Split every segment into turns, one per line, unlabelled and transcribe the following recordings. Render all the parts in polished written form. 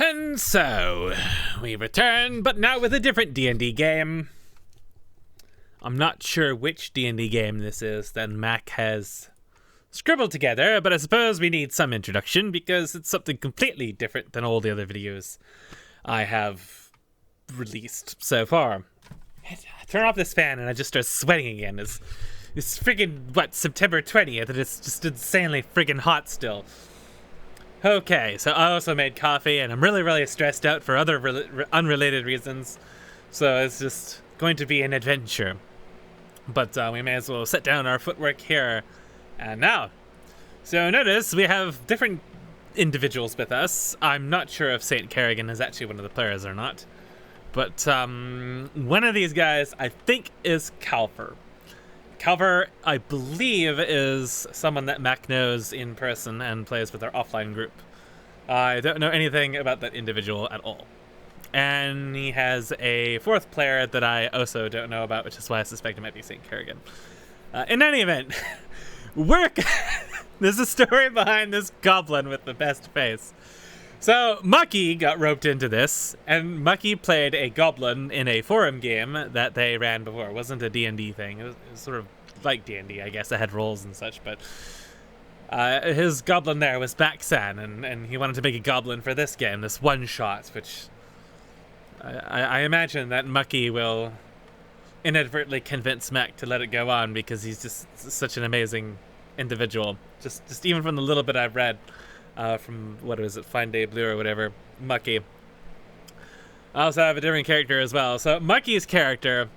And so, we return, but now with a different D&D game. I'm not sure which D&D game this is that Mac has scribbled together, but I suppose we need some introduction because it's something completely different than all the other videos I have released so far. I turn off this fan and I just start sweating again. It's friggin', September 20th, and it's just insanely friggin' hot still. Okay, so I also made coffee, and I'm really stressed out for other unrelated reasons, so it's just going to be an adventure. But we may as well set down our footwork here and now. So notice we have different individuals with us. I'm not sure if St. Kerrigan is actually one of the players or not, but one of these guys I think is Calfer. Calver, I believe, is someone that Mac knows in person and plays with our offline group. I don't know anything about that individual at all. And he has a fourth player that I also don't know about, which is why I suspect it might be St. Kerrigan. In any event, there's a story behind this goblin with the best face. So, Mucky got roped into this, and Mucky played a goblin in a forum game that they ran before. It wasn't a D&D thing. It was sort of like D&D, I guess. It had roles and such, but his goblin there was Baxan, and he wanted to make a goblin for this game, this one-shot, which I imagine that Mucky will inadvertently convince Mac to let it go on because he's just such an amazing individual. Just even from the little bit I've read. From, what is it, Fine Day Blue or whatever, Mucky. I also have a different character as well. So Mucky's character,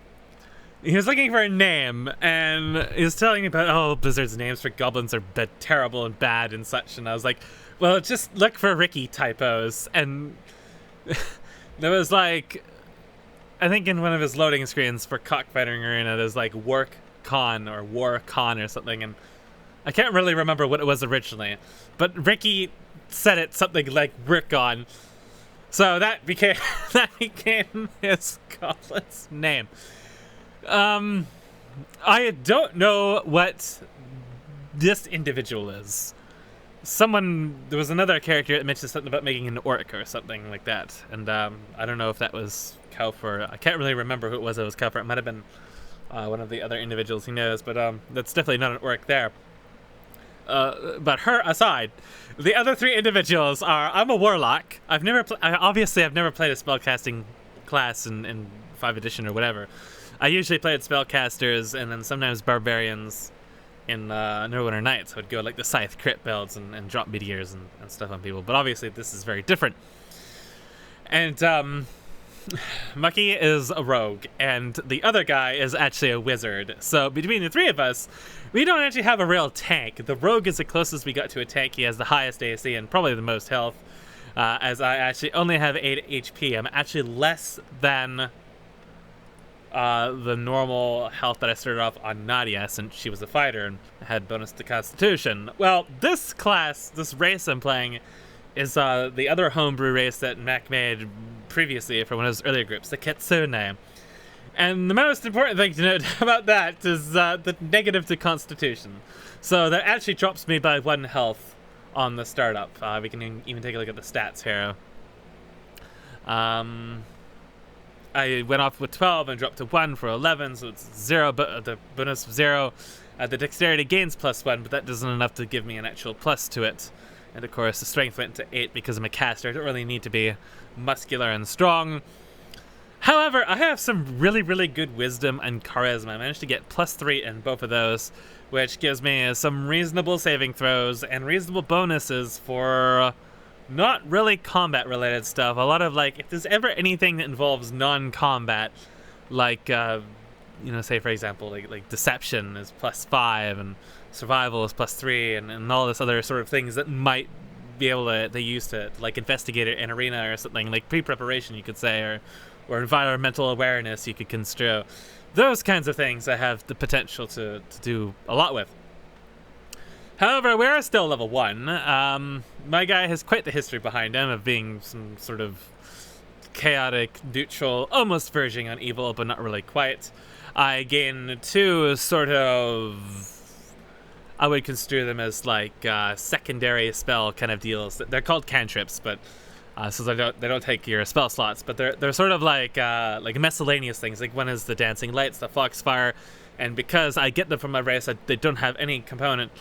he was looking for a name, and he was telling me about, oh, Blizzard's names for goblins are terrible and bad and such, and I was like, well, just look for Ricky typos, and there was like, I think in one of his loading screens for Cockfighting Arena, there's like Work Con or War Con or something, and I can't really remember what it was originally, but Ricky said it something like Work On, so that became his goblin's name. I don't know what this individual is. There was another character that mentioned something about making an orc or something like that, and I don't know if that was Kaufer. I can't really remember who it was that was Kaufer. It might have been one of the other individuals he knows, but that's definitely not an orc there. But her aside, the other three individuals are, I'm a warlock. I've never played a spellcasting class in 5th edition or whatever. I usually played spellcasters and then sometimes barbarians in Neverwinter Nights. I would go like the Scythe crit builds and drop meteors and stuff on people. But obviously this is very different. And Mucky is a rogue, and the other guy is actually a wizard. So between the three of us, we don't actually have a real tank. The rogue is the closest we got to a tank. He has the highest AC and probably the most health, as I actually only have 8 HP. I'm actually less than the normal health that I started off on Nadia, since she was a fighter and had bonus to Constitution. Well, this class, this race I'm playing, is the other homebrew race that Mac made previously for one of his earlier groups, the Kitsune. And the most important thing to note about that is the negative to Constitution. So that actually drops me by 1 health on the startup. We can even take a look at the stats here. I went off with 12 and dropped to 1 for 11, so it's 0, but the bonus of 0. The dexterity gains +1, but that isn't enough to give me an actual plus to it. And of course, the strength went to 8 because I'm a caster. I don't really need to be muscular and strong. However, I have some really good wisdom and charisma. I managed to get +3 in both of those, which gives me some reasonable saving throws and reasonable bonuses for not really combat-related stuff. A lot of, like, if there's ever anything that involves non-combat, like, say, for example, like deception is +5 and survival is +3 and all this other sort of things that might be able to they use to like investigate an arena or something, like pre-preparation you could say, or environmental awareness you could construe. Those kinds of things I have the potential to do a lot with. However, we're still level 1. My guy has quite the history behind him of being some sort of chaotic, neutral, almost verging on evil, but not really quite. I gain 2 sort of, I would construe them as like secondary spell kind of deals. They're called cantrips, but So they don't take your spell slots, but they're sort of like miscellaneous things. Like one is the dancing lights, the foxfire, and because I get them from my race, they don't have any component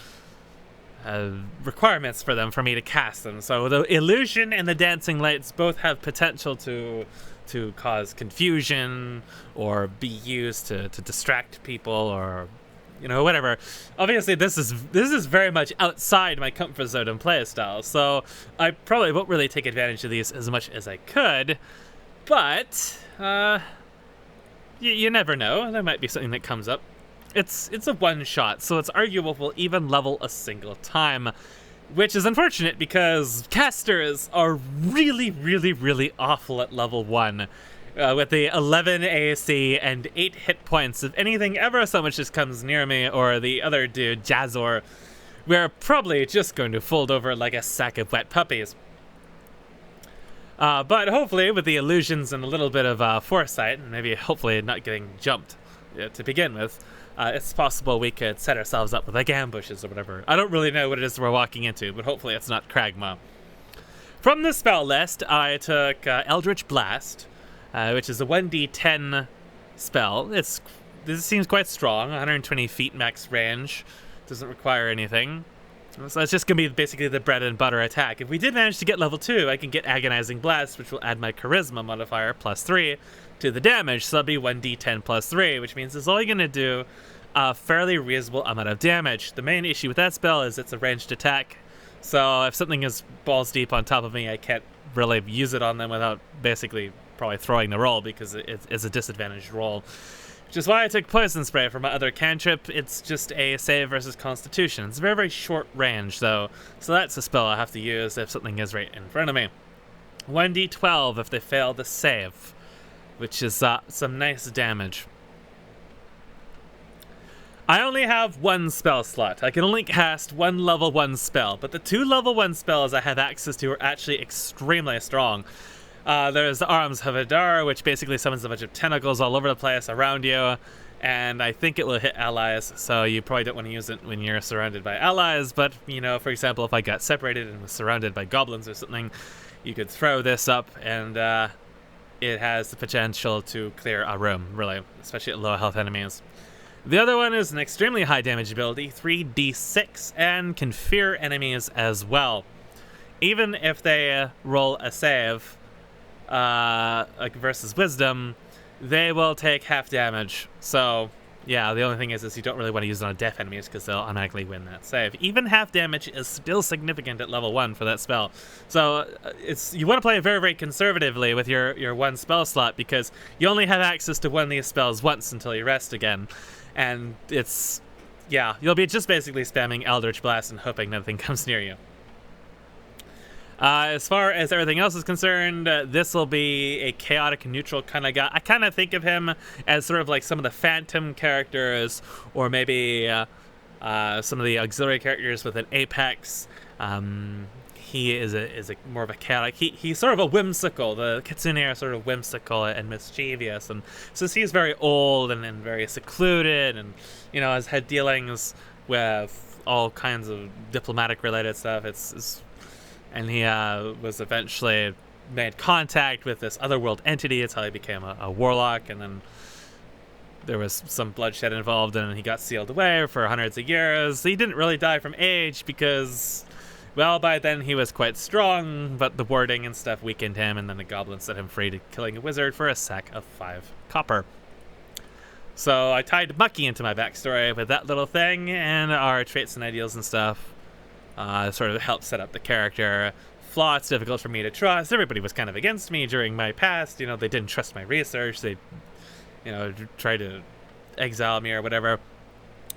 requirements for them for me to cast them. So the illusion and the dancing lights both have potential to cause confusion or be used to distract people or whatever. Obviously this is very much outside my comfort zone and play style, so I probably won't really take advantage of these as much as I could, but you never know. There might be something that comes up. It's a one shot, so it's arguable we'll even level a single time, which is unfortunate because casters are really, really, really awful at level 1. With the 11 AC and 8 hit points, if anything ever so much just comes near me or the other dude, Jazor, we're probably just going to fold over like a sack of wet puppies. But hopefully with the illusions and a little bit of foresight, and maybe hopefully not getting jumped to begin with, it's possible we could set ourselves up with like ambushes or whatever. I don't really know what it is we're walking into, but hopefully it's not Kragma. From the spell list, I took Eldritch Blast, which is a 1d10 spell. This seems quite strong, 120 feet max range, doesn't require anything. So it's just going to be basically the bread and butter attack. If we did manage to get level 2, I can get Agonizing Blast, which will add my Charisma modifier plus 3 to the damage, so that'll be 1d10 plus 3, which means it's only going to do a fairly reasonable amount of damage. The main issue with that spell is it's a ranged attack, so if something is balls deep on top of me, I can't really use it on them without basically probably throwing the roll because it's a disadvantaged roll. Which is why I took Poison Spray for my other cantrip. It's just a save versus Constitution. It's a very, very short range, though, so that's a spell I have to use if something is right in front of me. 1d12 if they fail the save, which is some nice damage. I only have one spell slot. I can only cast one level 1 spell, but the 2 level 1 spells I have access to are actually extremely strong. There's the Arms of Hadar, which basically summons a bunch of tentacles all over the place around you, and I think it will hit allies, so you probably don't want to use it when you're surrounded by allies, but, for example, if I got separated and was surrounded by goblins or something, you could throw this up, and it has the potential to clear a room, really, especially at low health enemies. The other one is an extremely high damage ability, 3d6, and can fear enemies as well. Even if they roll a save, like versus Wisdom, they will take half damage. So, yeah, the only thing is you don't really want to use it on deaf enemies because they'll automatically win that save. Even half damage is still significant at level 1 for that spell. So, you want to play it very, very conservatively with your one spell slot because you only have access to one of these spells once until you rest again. And you'll be just basically spamming Eldritch Blast and hoping nothing comes near you. As far as everything else is concerned, this will be a chaotic neutral kind of guy. I kind of think of him as sort of like some of the Phantom characters, or maybe some of the auxiliary characters with an Apex. He is a more of a chaotic. He's sort of a whimsical. The Kitsune are sort of whimsical and mischievous, and since he's very old and very secluded, and has had dealings with all kinds of diplomatic related stuff, and he was eventually made contact with this otherworld entity. It's how he became a warlock, and then there was some bloodshed involved, and he got sealed away for hundreds of years. He didn't really die from age because, well, by then he was quite strong, but the warding and stuff weakened him, and then the goblin set him free to killing a wizard for a sack of 5 copper. So I tied Mucky into my backstory with that little thing, and our traits and ideals and stuff. Sort of helped set up the character. Flaw, it's difficult for me to trust. Everybody was kind of against me during my past. They didn't trust my research. They, tried to exile me or whatever.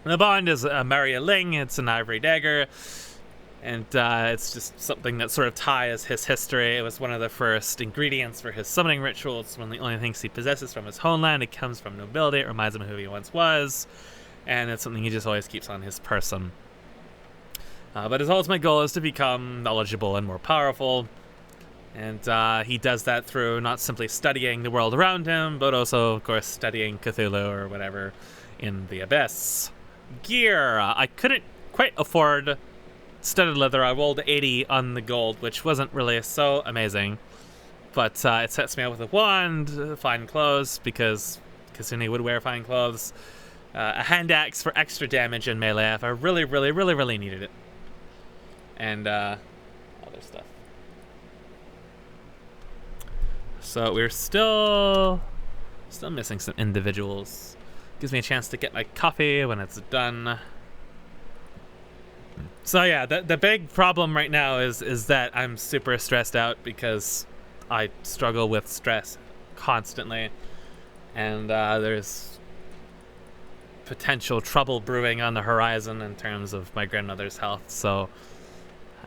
The bond is a Maria Ling. It's an ivory dagger. And it's just something that sort of ties his history. It was one of the first ingredients for his summoning ritual. It's one of the only things he possesses from his homeland. It comes from nobility. It reminds him of who he once was. And it's something he just always keeps on his person. But his ultimate goal is to become knowledgeable and more powerful. And he does that through not simply studying the world around him, but also, of course, studying Cthulhu or whatever in the Abyss. Gear. I couldn't quite afford studded leather. I rolled 80 on the gold, which wasn't really so amazing. but it sets me up with a wand, fine clothes, because Kasune would wear fine clothes, a hand axe for extra damage in melee if I really, really, really, really needed it, and other stuff. So we're still missing some individuals. Gives me a chance to get my coffee when it's done. So yeah, the big problem right now is that I'm super stressed out because I struggle with stress constantly, and there's potential trouble brewing on the horizon in terms of my grandmother's health. So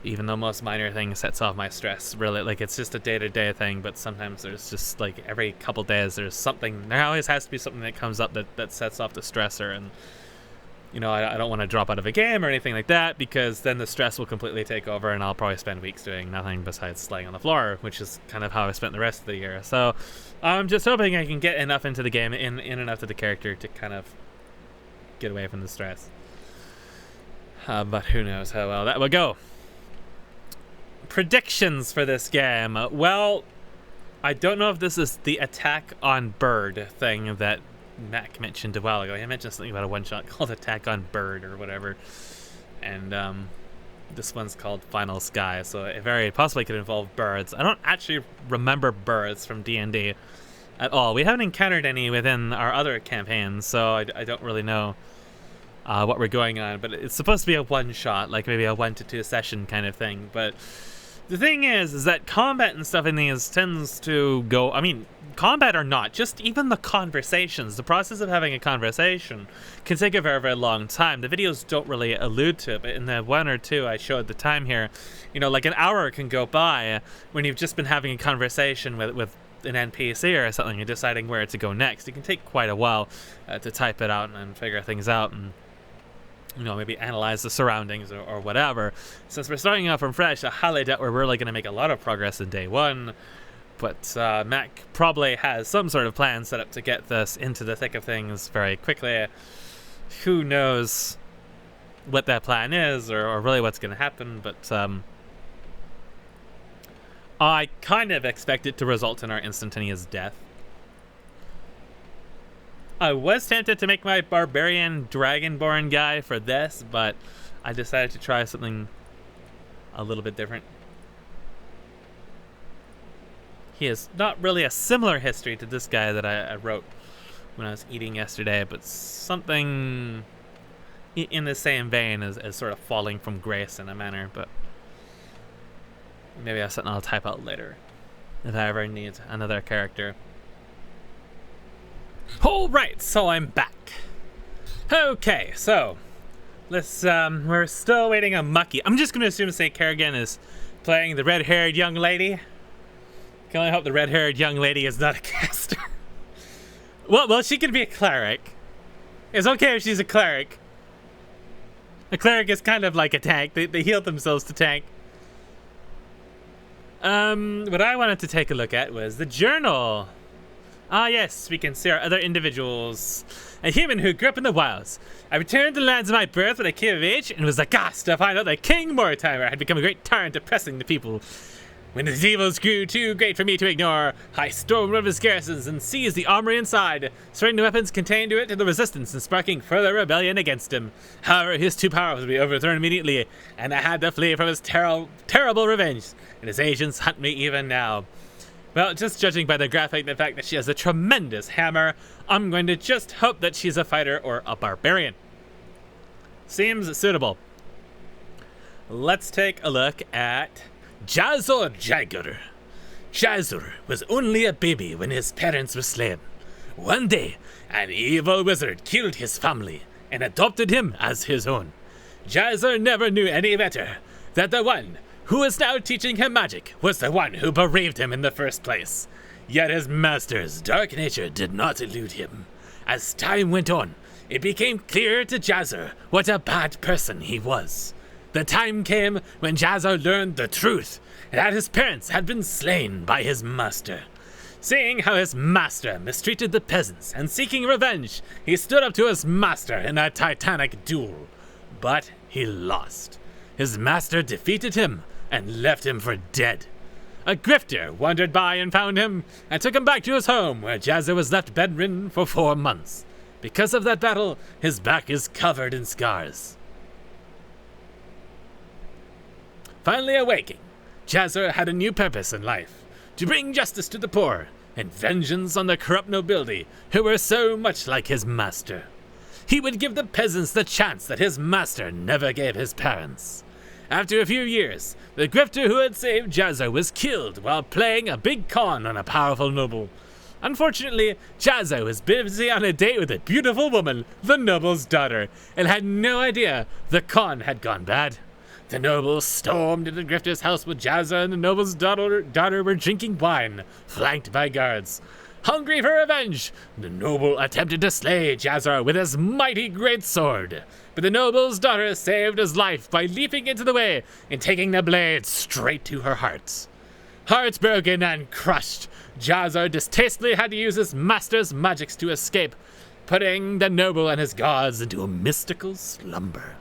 even though most minor things sets off my stress, really, like, it's just a day-to-day thing, but sometimes there's just, like, every couple days there's something, there always has to be something that comes up that sets off the stressor, and, you know, I don't want to drop out of a game or anything like that, because then the stress will completely take over, and I'll probably spend weeks doing nothing besides laying on the floor, which is kind of how I spent the rest of the year. So I'm just hoping I can get enough into the game, in enough to the character to kind of get away from the stress. But who knows how well that will go. Predictions for this game. Well, I don't know if this is the attack on bird thing that Mac mentioned a while ago. He mentioned something about a one-shot called Attack on Bird or whatever. And this one's called Final Sky, so it very possibly could involve birds. I don't actually remember birds from D&D at all. We haven't encountered any within our other campaigns, so I don't really know what we're going on. But it's supposed to be a one-shot, like maybe a 1 to 2 session kind of thing. But the thing is that combat and stuff in these tends to go, I mean, combat or not, just even the conversations, the process of having a conversation can take a very, very long time. The videos don't really allude to it, but in the 1 or 2 I showed the time here, you know, like an hour can go by when you've just been having a conversation with an NPC or something and deciding where to go next. It can take quite a while to type it out and figure things out, and, you know, maybe analyze the surroundings or whatever. Since we're starting off from fresh, I highly doubt we're really going to make a lot of progress in day 1. But Mac probably has some sort of plan set up to get this into the thick of things very quickly. Who knows what that plan is or really what's going to happen, but I kind of expect it to result in our instantaneous death. I was tempted to make my barbarian dragonborn guy for this, but I decided to try something a little bit different. He has not really a similar history to this guy that I wrote when I was eating yesterday, but something in the same vein as sort of falling from grace in a manner, but maybe that's something I'll type out later if I ever need another character. Alright, so I'm back. Okay, so let's we're still waiting on Mucky. I'm just gonna assume to say Kerrigan is playing the red-haired young lady. Can only hope the red-haired young lady is not a caster. well, she could be a cleric. It's okay if she's a cleric. A cleric is kind of like a tank. They heal themselves to tank. What I wanted to take a look at was the journal. Ah, yes, we can see our other individuals. A human who grew up in the wilds. I returned to the lands of my birth when I came of age and was aghast to find out that King Mortimer had become a great tyrant oppressing the people. When his evils grew too great for me to ignore, I stormed one of his garrisons and seized the armory inside, surrendering the weapons contained to it to the resistance and sparking further rebellion against him. However, his too powerful to be overthrown immediately, and I had to flee from his terrible revenge, and his agents hunt me even now. Well, just judging by the graphic, the fact that she has a tremendous hammer, I'm going to just hope that she's a fighter or a barbarian. Seems suitable. Let's take a look at Jazor Jagger. Jazor was only a baby when his parents were slain. One day, an evil wizard killed his family and adopted him as his own. Jazor never knew any better that the one who is now teaching him magic was the one who bereaved him in the first place. Yet his master's dark nature did not elude him. As time went on, it became clear to Jazor what a bad person he was. The time came when Jazor learned the truth, that his parents had been slain by his master. Seeing how his master mistreated the peasants and seeking revenge, he stood up to his master in a titanic duel. But he lost. His master defeated him and left him for dead. A grifter wandered by and found him, and took him back to his home, where Jazzer was left bedridden for 4 months. Because of that battle, his back is covered in scars. Finally awaking, Jazzer had a new purpose in life, to bring justice to the poor, and vengeance on the corrupt nobility who were so much like his master. He would give the peasants the chance that his master never gave his parents. After a few years, the grifter who had saved Jazzer was killed while playing a big con on a powerful noble. Unfortunately, Jazzer was busy on a date with a beautiful woman, the noble's daughter, and had no idea the con had gone bad. The noble stormed into the grifter's house with Jazzer and the noble's daughter were drinking wine, flanked by guards. Hungry for revenge, the noble attempted to slay Jazzer with his mighty great sword, but the noble's daughter saved his life by leaping into the way and taking the blade straight to her heart. Heartbroken and crushed, Jazzer distastefully had to use his master's magics to escape, putting the noble and his gods into a mystical slumber.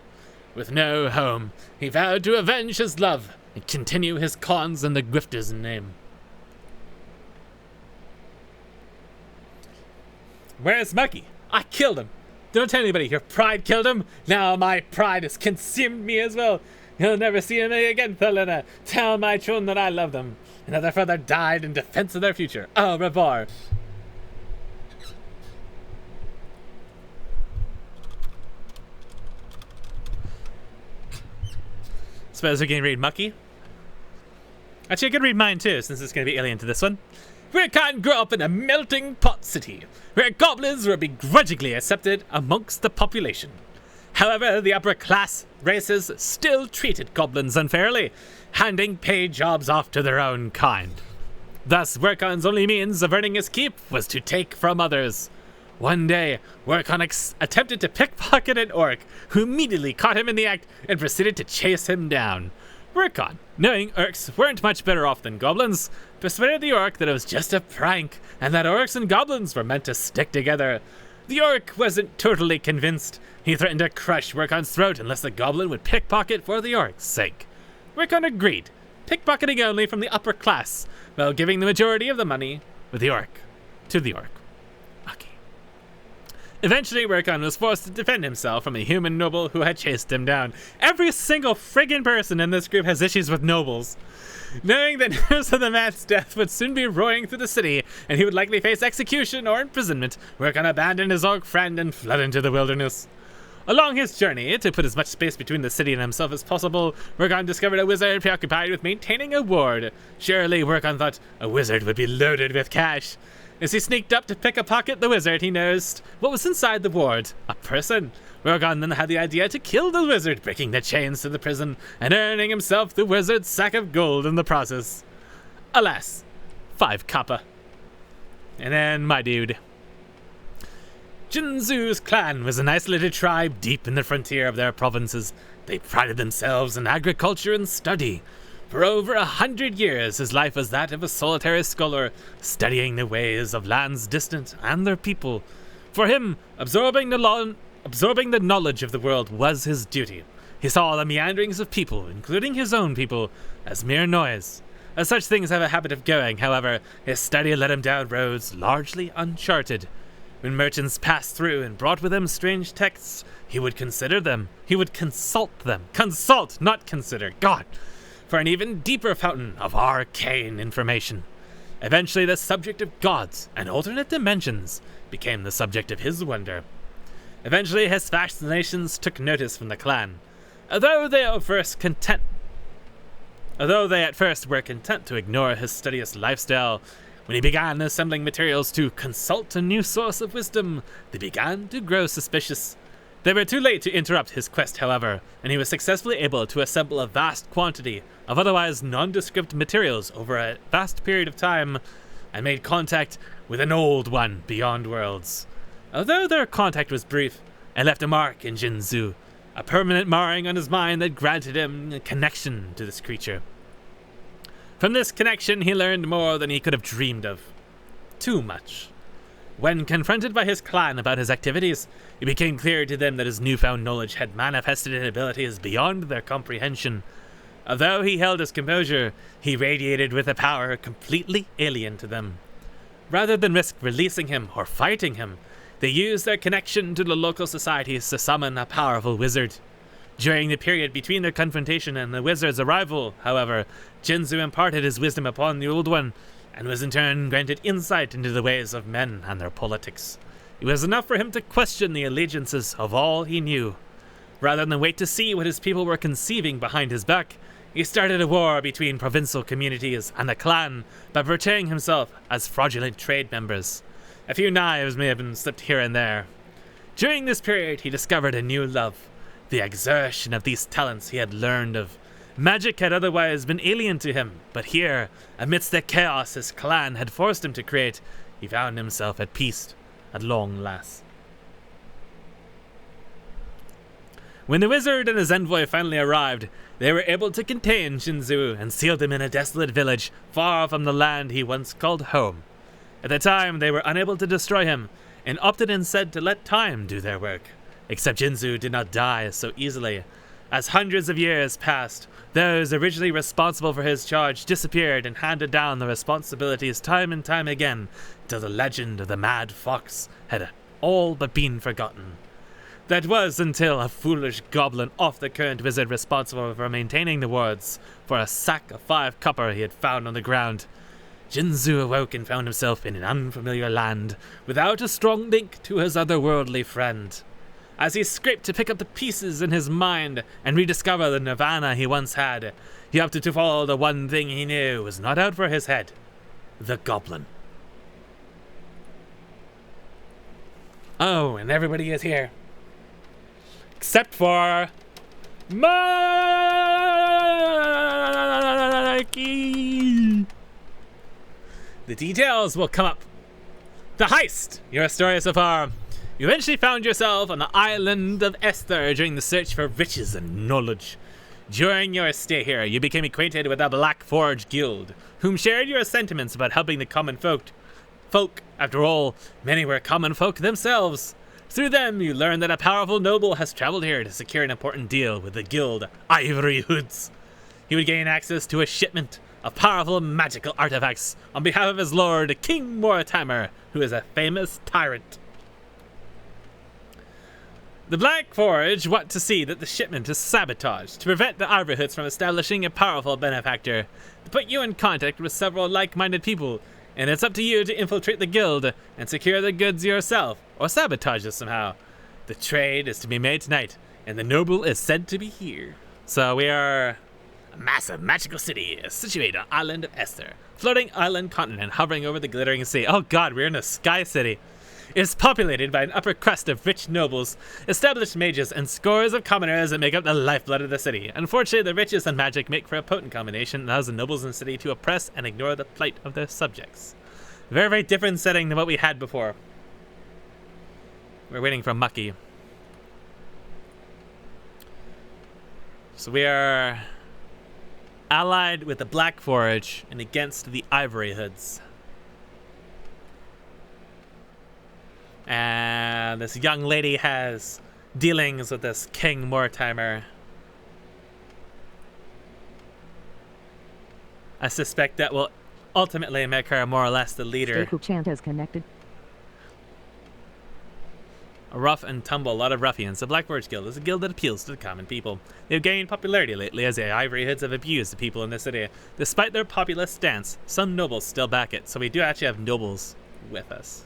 With no home, he vowed to avenge his love and continue his cons in the grifter's name. Where's Mucky? I killed him. Don't tell anybody your pride killed him. Now my pride has consumed me as well. You'll never see me again, Thelena. Tell my children that I love them. Another father died in defense of their future. Au revoir. Suppose we can read Mucky. Actually, I could read mine too, since it's going to be alien to this one. Rickon grew up in a melting pot city, where goblins were begrudgingly accepted amongst the population. However, the upper class races still treated goblins unfairly, handing paid jobs off to their own kind. Thus, Workon's only means of earning his keep was to take from others. One day, Workon attempted to pickpocket an orc, who immediately caught him in the act and proceeded to chase him down. Workon, knowing orcs weren't much better off than goblins, persuaded the orc that it was just a prank and that orcs and goblins were meant to stick together. The orc wasn't totally convinced. He threatened to crush Workon's throat unless the goblin would pickpocket for the orc's sake. Workon agreed, pickpocketing only from the upper class, while giving the majority of the money with the orc to the orc. Eventually, Workon was forced to defend himself from a human noble who had chased him down. Every single friggin' person in this group has issues with nobles. Knowing that news of the man's death would soon be roaring through the city, and he would likely face execution or imprisonment, Workon abandoned his orc friend and fled into the wilderness. Along his journey, to put as much space between the city and himself as possible, Workon discovered a wizard preoccupied with maintaining a ward. Surely, Workon thought a wizard would be loaded with cash. As he sneaked up to pick a pocket the wizard, he noticed what was inside the ward, a person. Workon then had the idea to kill the wizard, breaking the chains to the prison and earning himself the wizard's sack of gold in the process. Alas, 5 copper. And then my dude. Jinzu's clan was an isolated tribe deep in the frontier of their provinces. They prided themselves in agriculture and study. For over 100 years, his life was that of a solitary scholar, studying the ways of lands distant and their people. For him, absorbing the knowledge of the world was his duty. He saw the meanderings of people, including his own people, as mere noise. As such things have a habit of going, however, his study led him down roads largely uncharted. When merchants passed through and brought with them strange texts, he would consider them. He would consult them. Consult, not consider. God! For an even deeper fountain of arcane information. Eventually, the subject of gods and alternate dimensions became the subject of his wonder. Eventually, his fascinations took notice from the clan. Although they at first were content to ignore his studious lifestyle, when he began assembling materials to consult a new source of wisdom, they began to grow suspicious. They were too late to interrupt his quest, however, and he was successfully able to assemble a vast quantity of otherwise nondescript materials over a vast period of time, and made contact with an old one beyond worlds. Although their contact was brief, it left a mark in Jinzu, a permanent marring on his mind that granted him a connection to this creature. From this connection, he learned more than he could have dreamed of. Too much. When confronted by his clan about his activities, it became clear to them that his newfound knowledge had manifested in abilities beyond their comprehension. Although he held his composure, he radiated with a power completely alien to them. Rather than risk releasing him or fighting him, they used their connection to the local societies to summon a powerful wizard. During the period between their confrontation and the wizard's arrival, however, Jinzu imparted his wisdom upon the old one, and was in turn granted insight into the ways of men and their politics. It was enough for him to question the allegiances of all he knew. Rather than wait to see what his people were conceiving behind his back, he started a war between provincial communities and the clan by portraying himself as fraudulent trade members. A few knives may have been slipped here and there. During this period, he discovered a new love, the exertion of these talents he had learned of. Magic had otherwise been alien to him, but here, amidst the chaos his clan had forced him to create, he found himself at peace at long last. When the wizard and his envoy finally arrived, they were able to contain Jinzu and sealed him in a desolate village far from the land he once called home. At the time, they were unable to destroy him, and opted instead to let time do their work. Except Jinzu did not die so easily. As hundreds of years passed, those originally responsible for his charge disappeared and handed down the responsibilities time and time again, till the legend of the Mad Fox had all but been forgotten. That was until a foolish goblin off the current wizard responsible for maintaining the wards for a sack of 5 copper he had found on the ground. Jinzu awoke and found himself in an unfamiliar land, without a strong link to his otherworldly friend. As he scraped to pick up the pieces in his mind and rediscover the nirvana he once had, he opted to follow the one thing he knew was not out for his head: the goblin. Oh, and everybody is here. Except for Mikey. The details will come up. The heist! Your story so far. You eventually found yourself on the island of Esther during the search for riches and knowledge. During your stay here, you became acquainted with the Black Forge Guild, whom shared your sentiments about helping the common folk. After all, many were common folk themselves. Through them, you learned that a powerful noble has traveled here to secure an important deal with the guild Ivory Hoods. He would gain access to a shipment of powerful magical artifacts on behalf of his lord, King Mortimer, who is a famous tyrant. The Black Forge want to see that the shipment is sabotaged to prevent the Ivory Hoods from establishing a powerful benefactor. To put you in contact with several like-minded people, and it's up to you to infiltrate the guild and secure the goods yourself, or sabotage it somehow. The trade is to be made tonight, and the noble is said to be here. So we are a massive magical city situated on island of Esther, floating island continent hovering over the glittering sea. Oh god, we're in a sky city. It is populated by an upper crust of rich nobles, established mages, and scores of commoners that make up the lifeblood of the city. Unfortunately, the riches and magic make for a potent combination that allows the nobles in the city to oppress and ignore the plight of their subjects. Very, very different setting than what we had before. We're waiting for Mucky. So we are allied with the Black Forge and against the Ivory Hoods. And this young lady has dealings with this King Mortimer. I suspect that will ultimately make her more or less the leader.
Chant is connected.
A rough and tumble, a lot of ruffians. The Black Forge Guild is a guild that appeals to the common people. They've gained popularity lately as the Ivory Hoods have abused the people in the city. Despite their populist stance, some nobles still back it, so we do actually have nobles with us.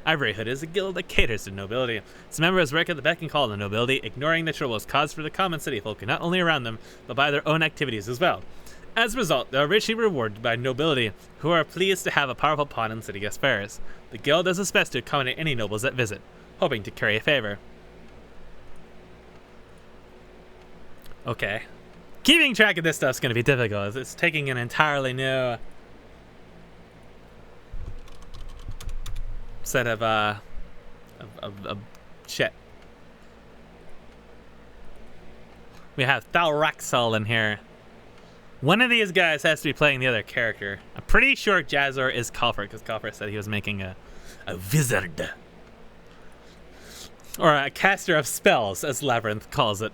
Ivory Hood is a guild that caters to nobility. Its members work at the beck and call of the nobility, ignoring the troubles caused for the common city folk, not only around them, but by their own activities as well. As a result, they are richly rewarded by nobility, who are pleased to have a powerful pawn in city affairs. The guild does its best to accommodate any nobles that visit, hoping to curry favor. Okay. Keeping track of this stuff's going to be difficult, as it's taking an entirely new set of shit. We have Thalraxel in here. One of these guys has to be playing the other character. I'm pretty sure Jazzor is Coffer, because Coffer said he was making a wizard. Or a caster of spells, as Labyrinth calls it.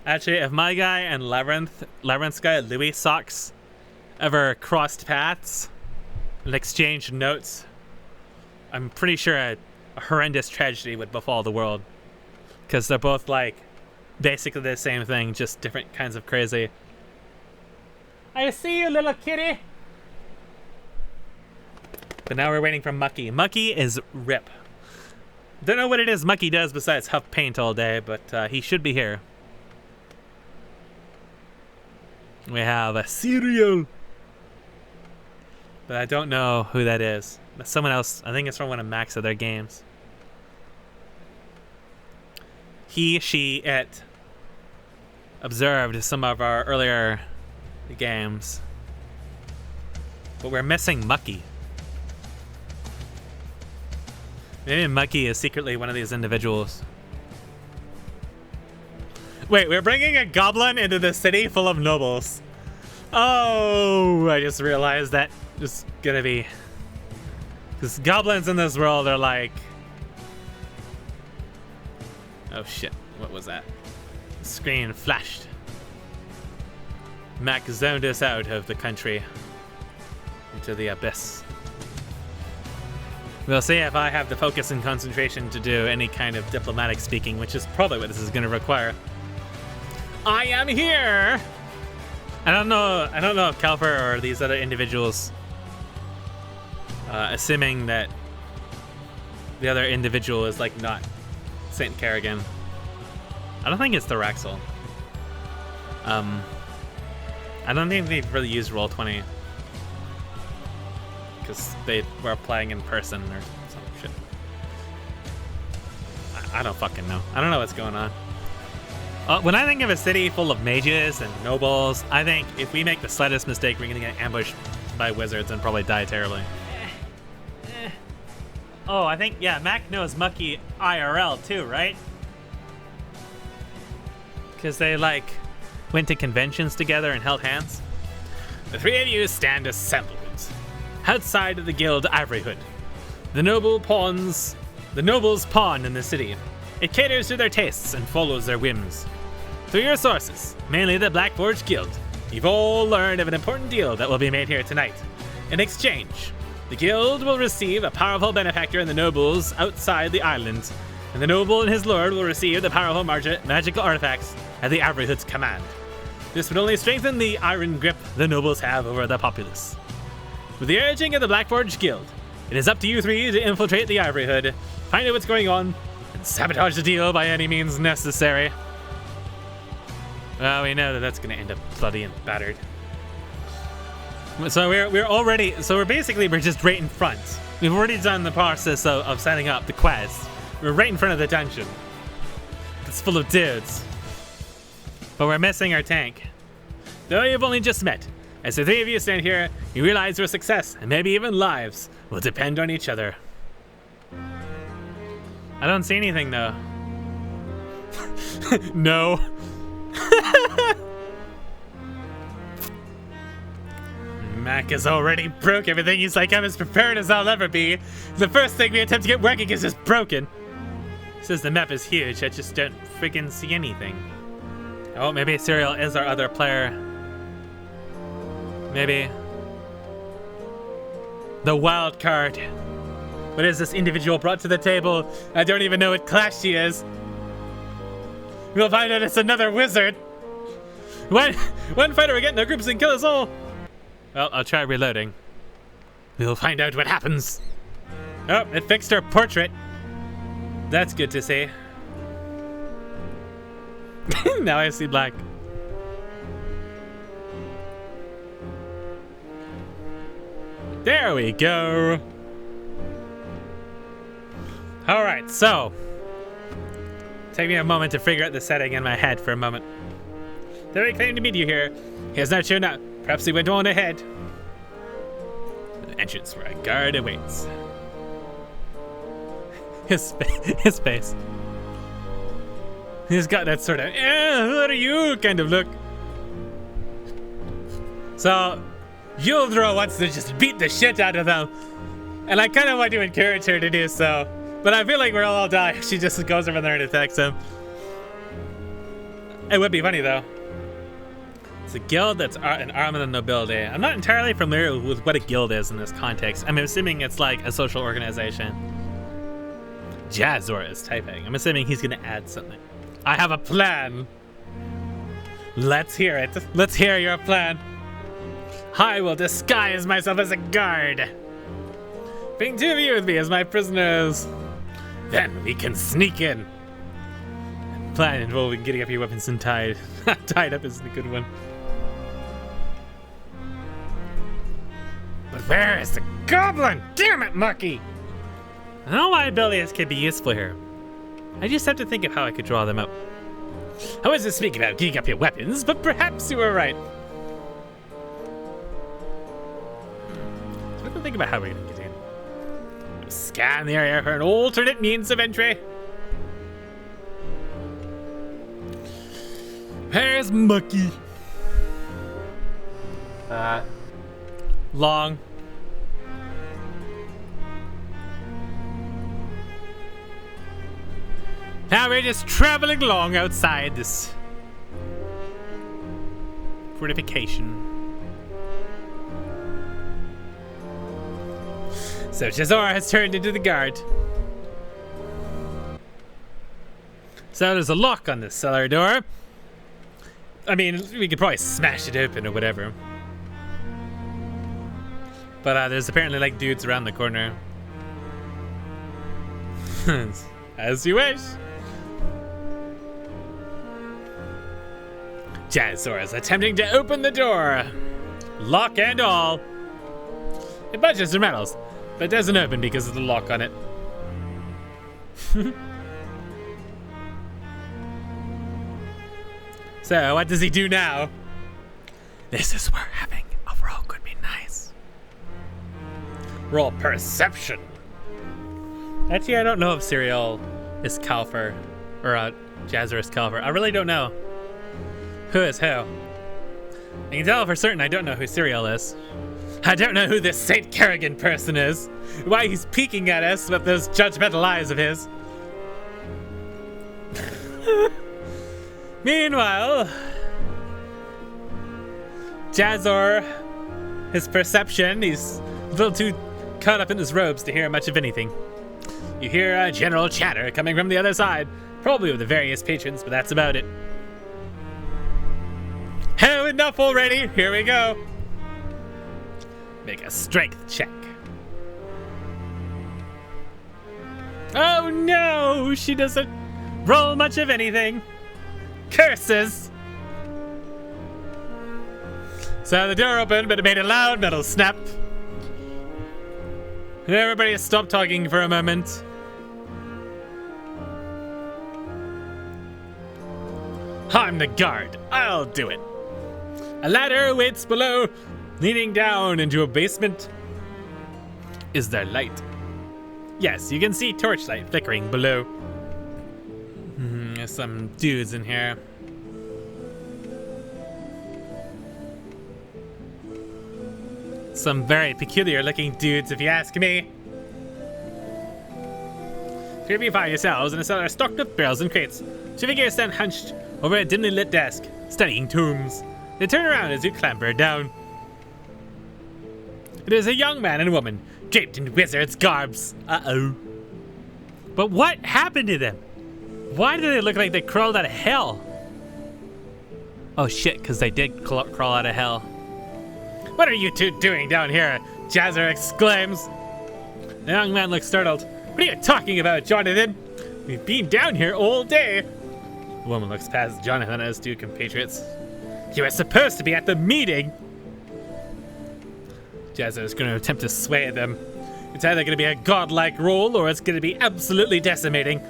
Actually, if my guy and Labyrinth's guy, Louis Socks, ever crossed paths and exchanged notes, I'm pretty sure a horrendous tragedy would befall the world. Because they're both like basically the same thing, just different kinds of crazy. I see you, little kitty. But now we're waiting for Mucky. Mucky is RIP. Don't know what it is Mucky does besides huff paint all day, but he should be here. We have a cereal. But I don't know who that is. That's someone else. I think it's from one of Mac's other games. He, she, it observed some of our earlier games. But we're missing Mucky. Maybe Mucky is secretly one of these individuals. Wait, we're bringing a goblin into the city full of nobles. Oh, I just realized that it's gonna be... Because goblins in this world are like... Oh shit, what was that? The screen flashed. Mac zoned us out of the country. Into the abyss. We'll see if I have the focus and concentration to do any kind of diplomatic speaking, which is probably what this is going to require. I am here! I don't know if Kalper or these other individuals, assuming that the other individual is like not Saint Kerrigan. I don't think it's the Raxel. I don't think they've really used Roll20. Because they were playing in person or some shit. I don't fucking know. I don't know what's going on. When I think of a city full of mages and nobles, I think if we make the slightest mistake, we're gonna get ambushed by wizards and probably die terribly. Oh, I think, yeah, Mac knows Mucky IRL too, right? Because they, like, went to conventions together and held hands. The three of you stand assembled outside of the guild Ivoryhood. The nobles pawn in the city. It caters to their tastes and follows their whims. Through your sources, mainly the Blackforge Guild, you've all learned of an important deal that will be made here tonight. In exchange, the guild will receive a powerful benefactor in the nobles outside the island, and the noble and his lord will receive the powerful magical artifacts at the Ivoryhood's command. This would only strengthen the iron grip the nobles have over the populace. With the urging of the Blackforge Guild, it is up to you three to infiltrate the Ivoryhood, find out what's going on, and sabotage the deal by any means necessary. Well, we know that that's going to end up bloody and battered. So we're just right in front. We've already done the process of setting up the quest. We're right in front of the dungeon. It's full of dudes. But we're missing our tank. Though you've only just met, as the three of you stand here, you realize your success, and maybe even lives, will depend on each other. I don't see anything, though. No. Mac has already broke everything. He's like, I'm as prepared as I'll ever be. The first thing we attempt to get working is just broken. Says the map is huge, I just don't freaking see anything. Oh, maybe Serial is our other player. Maybe. The wild card. What is this individual brought to the table? I don't even know what class she is. We'll find out it's another wizard. One fighter will get in our groups and kill us all. Well, I'll try reloading. We'll find out what happens. Oh, it fixed her portrait. That's good to see. Now I see black. There we go. All right, so take me a moment to figure out the setting in my head for a moment. Very claim to meet you here. He has not shown up. Perhaps he went on ahead. The entrance where a guard awaits. His face. He's got that sort of, who are you kind of look. So, Yuldra wants to just beat the shit out of them. And I kind of want to encourage her to do so. But I feel like we'll all die if she just goes over there and attacks him. It would be funny, though. It's a guild that's an arm of the nobility. I'm not entirely familiar with what a guild is in this context. I'm assuming it's like a social organization. Jazor is typing. I'm assuming he's going to add something. I have a plan. Let's hear it. Let's hear your plan. I will disguise myself as a guard. Bring 2 of you with me as my prisoners. Then we can sneak in. Plan involving getting up your weapons and tied. Tied up isn't a good one. But where is the goblin? Damn it, Mucky! I don't know why abilities could be useful here. I just have to think of how I could draw them up. I wasn't speaking about getting up your weapons, but perhaps you were right. So we have to think about how we're gonna get in. Scan the area for an alternate means of entry. Where's Mucky? Long. Now we're just traveling along outside this fortification. So Jazor has turned into the guard. So there's a lock on this cellar door. I mean, we could probably smash it open or whatever. But there's apparently like dudes around the corner. As you wish. Jazor is attempting to open the door. Lock and all. It budges the metals, but doesn't open because of the lock on it. So, what does he do now? This is where having a roll could be nice. Roll perception. Actually, I don't know if Cyril is Calfer, or Jazor is Calfer. I really don't know who is who. I can tell for certain I don't know who Cyril is. I don't know who this St. Kerrigan person is. Why he's peeking at us with those judgmental eyes of his. Meanwhile, Jazor, his perception, he's a little too caught up in his robes to hear much of anything. You hear a general chatter coming from the other side, probably with the various patrons, but that's about it. Oh, enough already. Here we go. Make a strength check. Oh no, she doesn't roll much of anything. Curses. So the door opened, but it made a loud metal snap. Everybody stopped talking for a moment. I'm the guard. I'll do it. A ladder waits below. Leaning down into a basement. Is there light? Yes, you can see torchlight flickering below. There's some dudes in here. Some very peculiar looking dudes, if you ask me. Here you find yourselves in a cellar stocked with barrels and crates. Two figures stand hunched over a dimly lit desk, studying tombs. They turn around as you clamber down. It is a young man and woman, draped in wizard's garbs. Uh-oh. But what happened to them? Why do they look like they crawled out of hell? Oh shit, because they did crawl out of hell. What are you two doing down here? Jazor exclaims. The young man looks startled. What are you talking about, Jonathan? We've been down here all day. The woman looks past Jonathan and his two compatriots. You were supposed to be at the meeting. Jazor is going to attempt to sway them. It's either going to be a godlike roll or it's going to be absolutely decimating.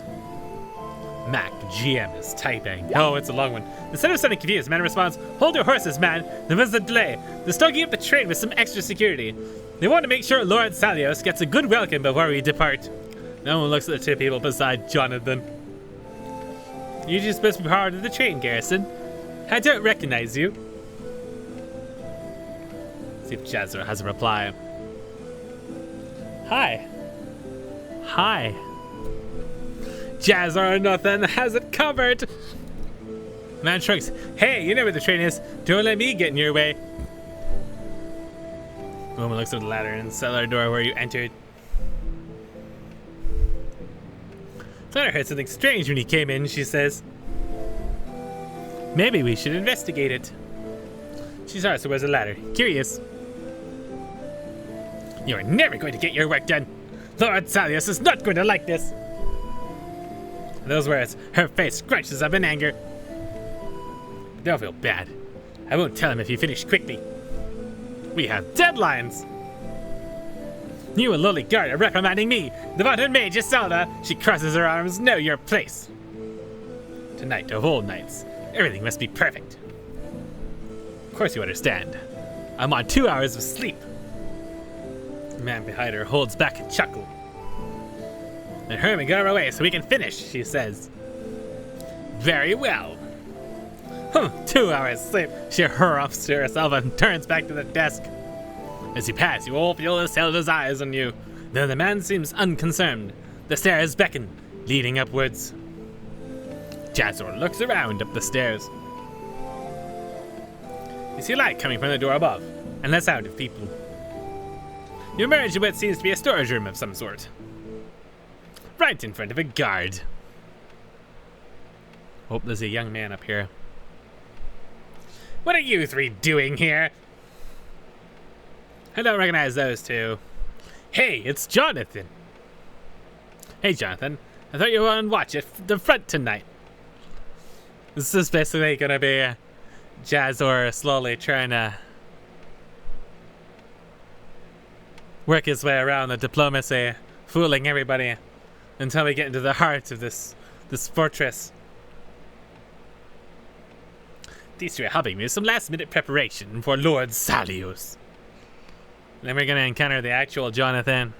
Mac, GM, is typing. Oh, it's a long one. Instead of sounding confused, the man responds, "Hold your horses, man. There was a delay. They're stocking up the train with some extra security. They want to make sure Lord Salios gets a good welcome before we depart." No one looks at the two people beside Jonathan. You're just supposed to be part of the train, Garrison. I don't recognize you. See if Jazor has a reply. Hi. Hi. Jazor nothing has it covered. Man shrugs. Hey, you know where the train is. Don't let me get in your way. The woman looks at the ladder and the cellar door where you entered. Thought I heard something strange when you came in, she says. Maybe we should investigate it. She starts towards the ladder, curious. You are never going to get your work done. Lord Salius is not going to like this. At those words, her face scrunches up in anger. Don't feel bad. I won't tell him if you finish quickly. We have deadlines. You and lowly guard are reprimanding me. The vaunted mage Iselda. She crosses her arms. Know your place. Tonight of all nights, everything must be perfect. Of course you understand. I'm on 2 hours of sleep. The man behind her holds back a chuckle. Then hurry and get her away so we can finish, she says. Very well. 2 hours sleep. She hurries to herself and turns back to the desk. As you pass, you all feel Iselda's eyes on you. Though the man seems unconcerned, the stairs beckon, leading upwards. Jazor looks around up the stairs. You see light coming from the door above, and the sound of people. You emerge into what seems to be a storage room of some sort. Right in front of a guard. Oh, there's a young man up here. What are you three doing here? I don't recognize those two. Hey, it's Jonathan. Hey, Jonathan. I thought you were on watch at the front tonight. This is basically gonna be Jazor slowly trying to work his way around the diplomacy, fooling everybody until we get into the heart of this fortress. These two are helping me with some last-minute preparation for Lord Salius. Then we're gonna encounter the actual Jonathan.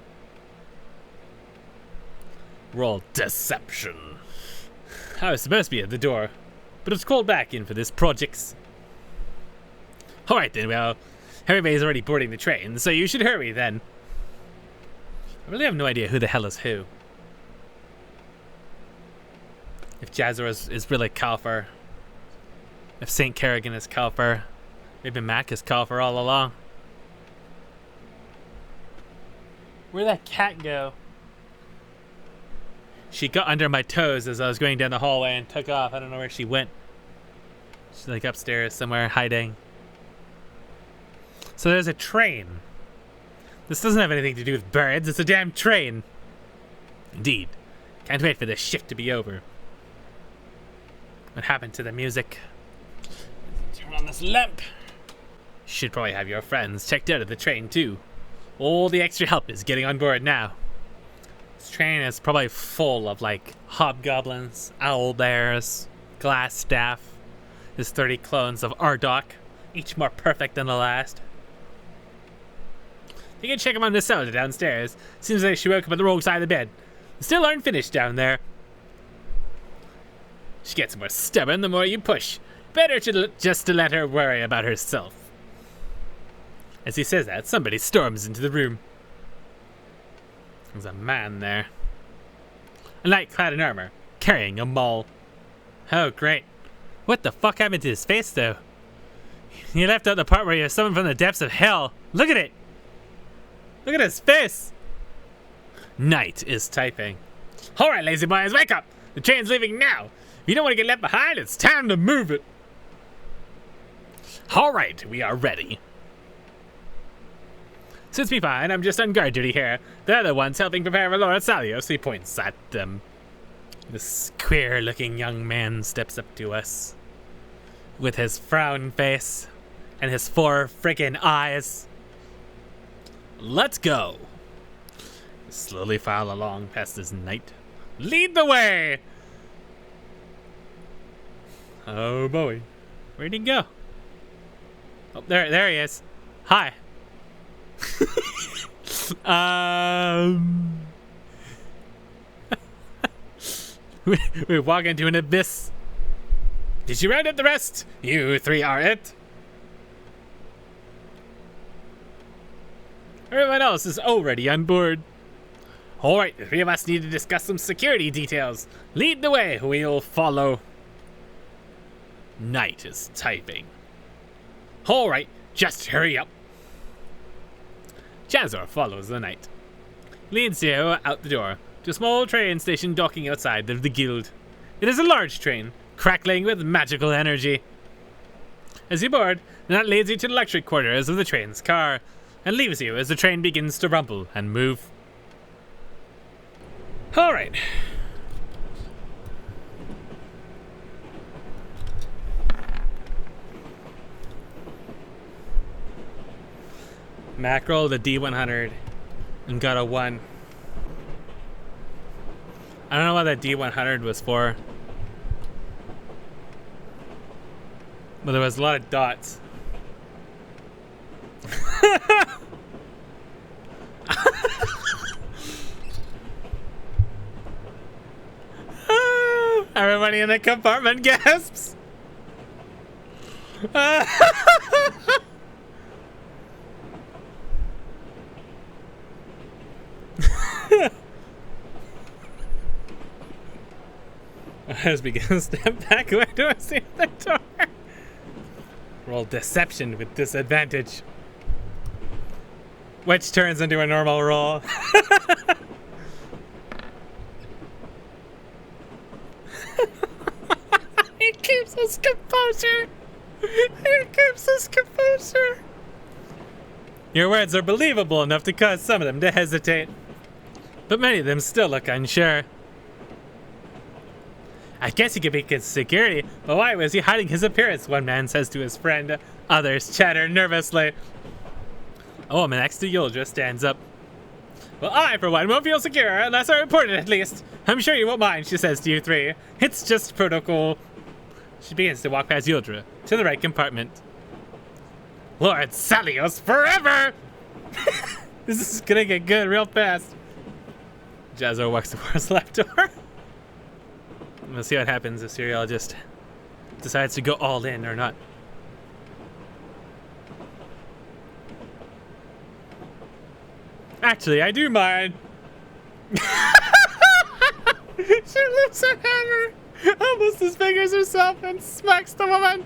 Roll deception. I was supposed to be at the door, but it's called back in for this project. Alright then, well, everybody's already boarding the train, so you should hurry then. I really have no idea who the hell is who. If Jazor is really Calfer. If St. Kerrigan is Calfer. Maybe Mac is Calfer all along. Where'd that cat go? She got under my toes as I was going down the hallway and took off. I don't know where she went. She's like upstairs somewhere hiding. So there's a train. This doesn't have anything to do with birds. It's a damn train. Indeed. Can't wait for this shift to be over. What happened to the music? Turn on this lamp. Should probably have your friends checked out of the train too. All the extra help is getting on board now. This train is probably full of like hobgoblins, owl bears, glass staff. There's 30 clones of Ardok, each more perfect than the last. You can check them on the cellar downstairs. Seems like she woke up on the wrong side of the bed. Still aren't finished down there. She gets more stubborn the more you push. Better just to let her worry about herself. As he says that, somebody storms into the room. There's a man there. A knight clad in armor, carrying a maul. Oh, great. What the fuck happened to his face, though? You left out the part where you're summoned from the depths of hell. Look at it! Look at his face! Knight is typing. Alright, lazy boys, wake up! The train's leaving now! If you don't want to get left behind, it's time to move it! Alright, we are ready. Suits me fine, I'm just on guard duty here. They're the ones helping prepare for Lord Salius. He points at them. This queer-looking young man steps up to us. With his frown face and his 4 friggin' eyes. Let's go. Slowly file along past his knight. Lead the way! Oh boy. Where'd he go? Oh, there he is. Hi. We walk into an abyss. Did you round up the rest? You 3 are it. Everyone else is already on board. Alright, the 3 of us need to discuss some security details. Lead the way, we'll follow. Knight is typing. All right, just hurry up. Jazor follows the knight. Leads you out the door to a small train station docking outside of the guild. It is a large train, crackling with magical energy. As you board, the knight leads you to the electric quarters of the train's car and leaves you as the train begins to rumble and move. All right. Mac rolled a D100 and got a 1. I don't know what that D100 was for. But there was a lot of dots. Everybody in the compartment gasps. I just begin to step back away to see the door. Roll deception with disadvantage, which turns into a normal roll. He keeps his composure. He keeps his composure. Your words are believable enough to cause some of them to hesitate, but many of them still look unsure. I guess he could be good security, but why was he hiding his appearance? One man says to his friend. Others chatter nervously. A woman next to Yuldra stands up. Well, I, for one, won't feel secure unless I report it, at least. I'm sure you won't mind, she says to you three. It's just protocol. She begins to walk past Yuldra to the right compartment. Lord Salios forever! This is gonna get good real fast. Jazzo walks towards the left door. We'll see what happens if Serial just decides to go all in or not. Actually, I do mind. She lifts her hammer almost as big as herself and smacks the woman.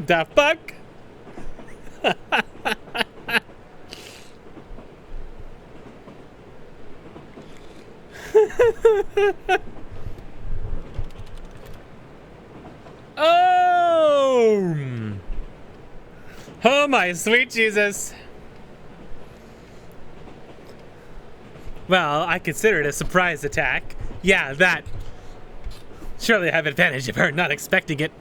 The fuck? Oh! Oh my sweet Jesus. Well, I consider it a surprise attack. Yeah, that. Surely I have advantage of her not expecting it.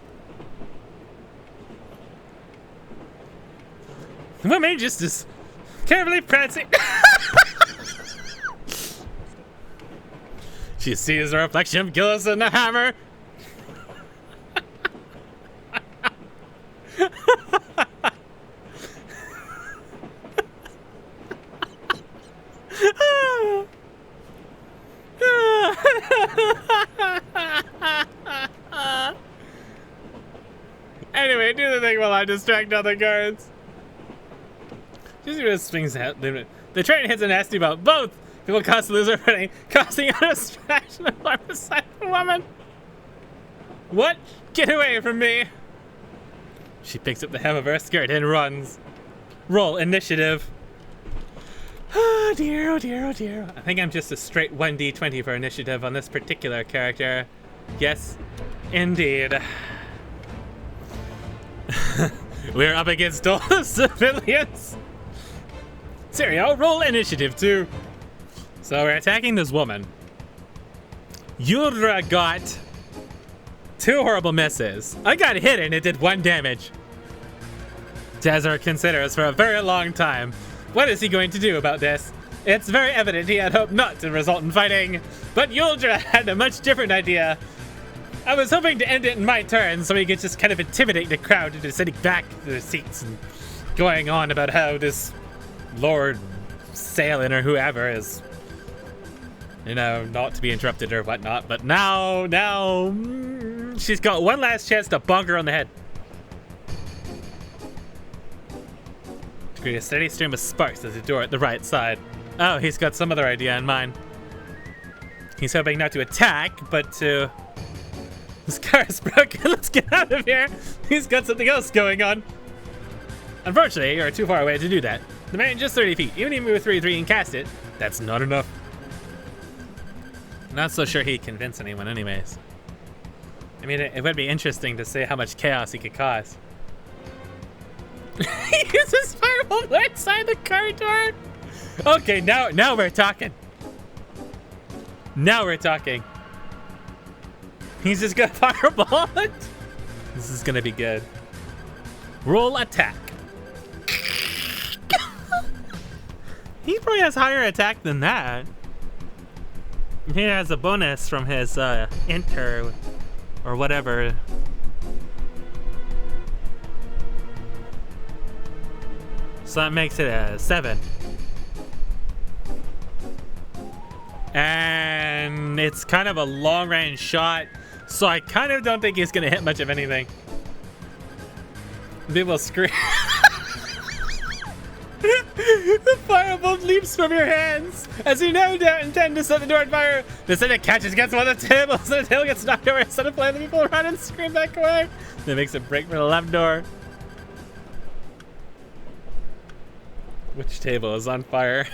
The woman just is carefully prancing. She sees the reflection of Gillis in the hammer. Anyway, do the thing while I distract other guards. Just swings out. The train hits a nasty bout. Both people cause to lose their footing, causing a distraction beside the woman. What? Get away from me! She picks up the hem of her skirt and runs. Roll initiative. Oh dear, oh dear, oh dear. I think I'm just a straight 1d20 for initiative on this particular character. Yes, indeed. We're up against all the civilians. Serio, roll initiative too. So we're attacking this woman. Yuldra got 2 horrible misses. I got hit and it did 1 damage. Jazzer considers for a very long time. What is he going to do about this? It's very evident he had hoped not to result in fighting, but Yuldra had a much different idea. I was hoping to end it in my turn so he could just kind of intimidate the crowd into sitting back to their seats and going on about how this Lord Salin or whoever is, you know, not to be interrupted or whatnot. But now, she's got one last chance to bonk her on the head. create a steady stream of sparks at the door at the right side. Oh, he's got some other idea in mind. He's hoping not to attack, but to... This car is broken. Let's get out of here. He's got something else going on. Unfortunately, you're too far away to do that. The range is 30 feet. Even if you move 3 and cast it, that's not enough. Not so sure he'd convince anyone anyways. I mean, it would be interesting to see how much chaos he could cause. He uses fireball outside the car door. Okay, now we're talking. Now we're talking. He's just gonna fireball it. This is gonna be good. Roll attack. He probably has higher attack than that. He has a bonus from his enter or whatever. So that makes it a 7. And it's kind of a long range shot, so I kind of don't think he's gonna hit much of anything. They will scream. The firebolt leaps from your hands as you no doubt intend to set the door on fire. The Senate catches against one of the tables and the table gets knocked over. Instead of playing, the people run and scream back away. That makes a break for the left door. Which table is on fire?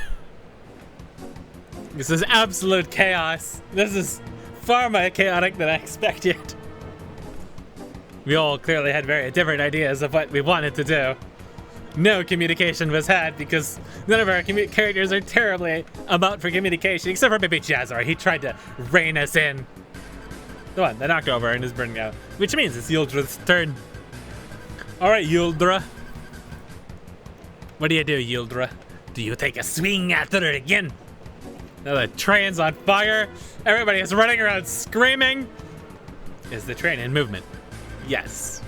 This is absolute chaos. This is far more chaotic than I expected. We all clearly had very different ideas of what we wanted to do. No communication was had because none of our characters are terribly about for communication, except for maybe Jazzar. He tried to rein us in. The one that knocked over and is burning out, which means it's Yuldra's turn. All right, Yuldra. What do you do, Yuldra? Do you take a swing after it again? Now the train's on fire. Everybody is running around screaming. Is the train in movement? Yes.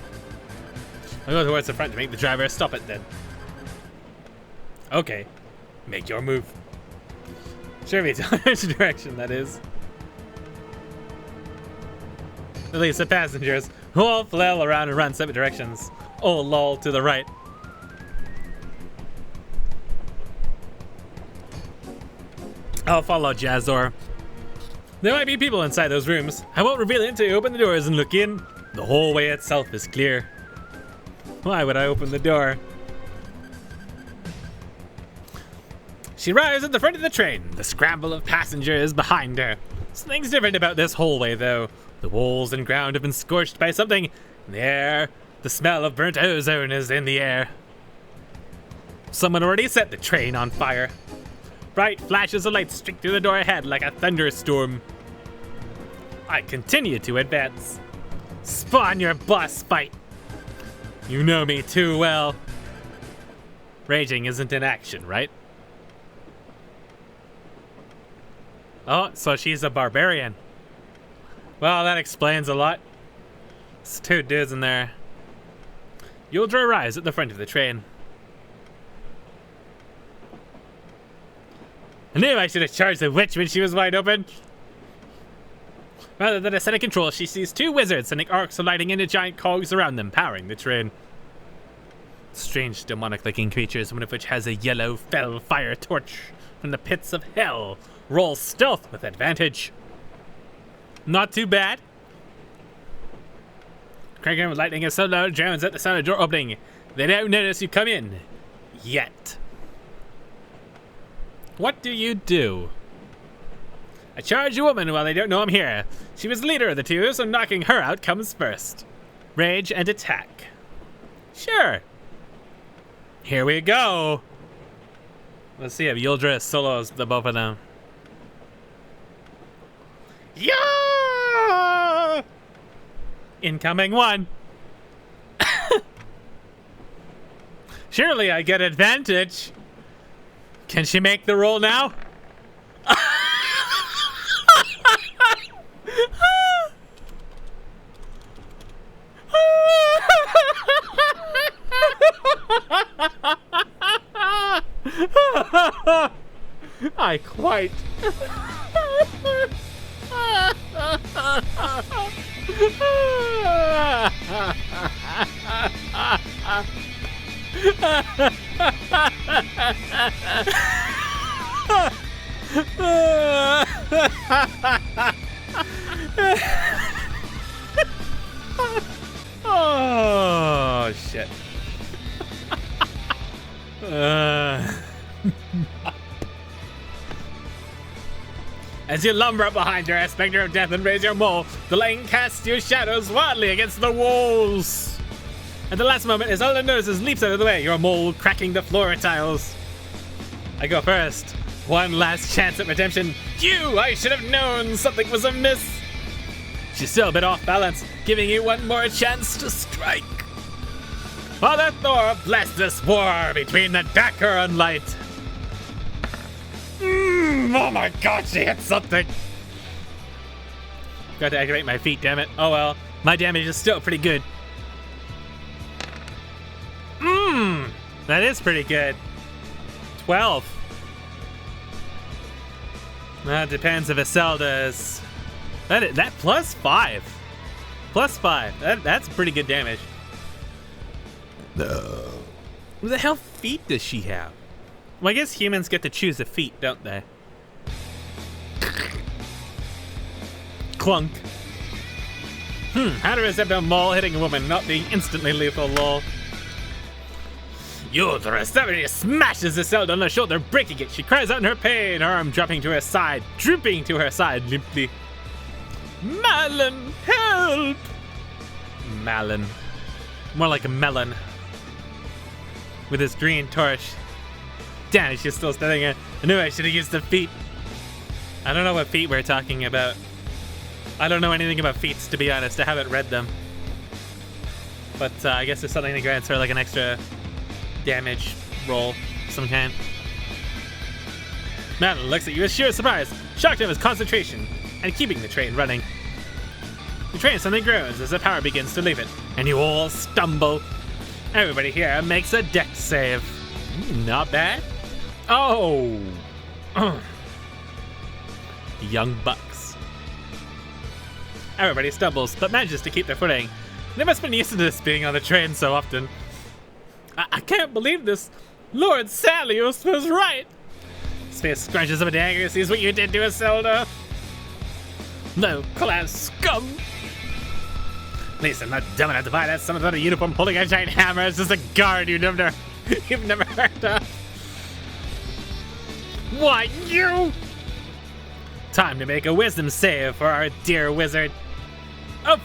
I'll go towards the front to make the driver stop it then. Okay. Make your move. Sure, me tell which direction that is. At least the passengers who all flail around and run 7 directions. Oh lol, to the right. I'll follow Jazzar. There might be people inside those rooms. I won't reveal it until you open the doors and look in. The hallway itself is clear. Why would I open the door? She arrives at the front of the train. The scramble of passengers behind her. Something's different about this hallway, though. The walls and ground have been scorched by something. In the air, the smell of burnt ozone is in the air. Someone already set the train on fire. Bright flashes of light streak through the door ahead like a thunderstorm. I continue to advance. Spawn your boss fight. You know me too well. Raging isn't an action, right? Oh, so she's a barbarian. Well, that explains a lot. There's 2 dudes in there. Yuldra arrives at the front of the train. I knew I should have charged the witch when she was wide open. Rather than a set of control, she sees 2 wizards sending arcs of lighting into giant cogs around them, powering the train. Strange demonic-looking creatures, one of which has a yellow fell fire torch from the pits of hell. Roll stealth with advantage. Not too bad. Cranking with lightning is so loud, drowns at the sound of door opening. They don't notice you come in. Yet. What do you do? I charge a woman while they don't know I'm here. She was the leader of the 2, so knocking her out comes first. Rage and attack. Sure. Here we go. Let's see if Yuldra solos the both of them. Yeah! Incoming 1. Surely I get advantage. Can she make the roll now? I quite. Oh, shit. As you lumber up behind her, specter of death, and raise your mole, the lightning casts your shadows wildly against the walls. At the last moment, Isolde notices, leaps out of the way, your mole cracking the floor tiles. I go first. One last chance at redemption. You! I should have known something was amiss. She's still a bit off balance, giving you one more chance to strike. Father Thor, bless this war between the darker and light. Oh my god, she hit something. Got to activate my feet, damn it. Oh well, my damage is still pretty good. That is pretty good. 12. That depends if Isolde's. That plus 5. Plus 5. That's pretty good damage. No. What the hell feet does she have? Well, I guess humans get to choose a feat, don't they? Clunk. How to accept a mole hitting a woman not being instantly lethal, lol. Yodra suddenly smashes Isolde on the shoulder, breaking it. She cries out in her pain, her arm dropping to her side, drooping to her side limply. Malin, help! Malin. More like a melon. With his green torch. Damn, she's still standing there. I knew I should have used the feet. I don't know what feet we're talking about. I don't know anything about feats, to be honest. I haven't read them. But I guess there's something that grants her like an extra damage roll of some kind. Madeline looks at you with sheer surprise, shocked at his concentration and keeping the train running. The train suddenly groans as the power begins to leave it, and you all stumble. Everybody here makes a dex save. Not bad. Oh! Young bucks. Everybody stumbles, but manages to keep their footing. They must have been used to this being on the train so often. I can't believe this. Lord Salius was right. His face scrunches up a dagger, sees what you did to Isolde. Low-class scum. At least I'm not dumb enough to buy that someone without a uniform holding a giant hammer. It's just a guard you've never heard of. Why, you? Time to make a wisdom save for our dear wizard. Oh,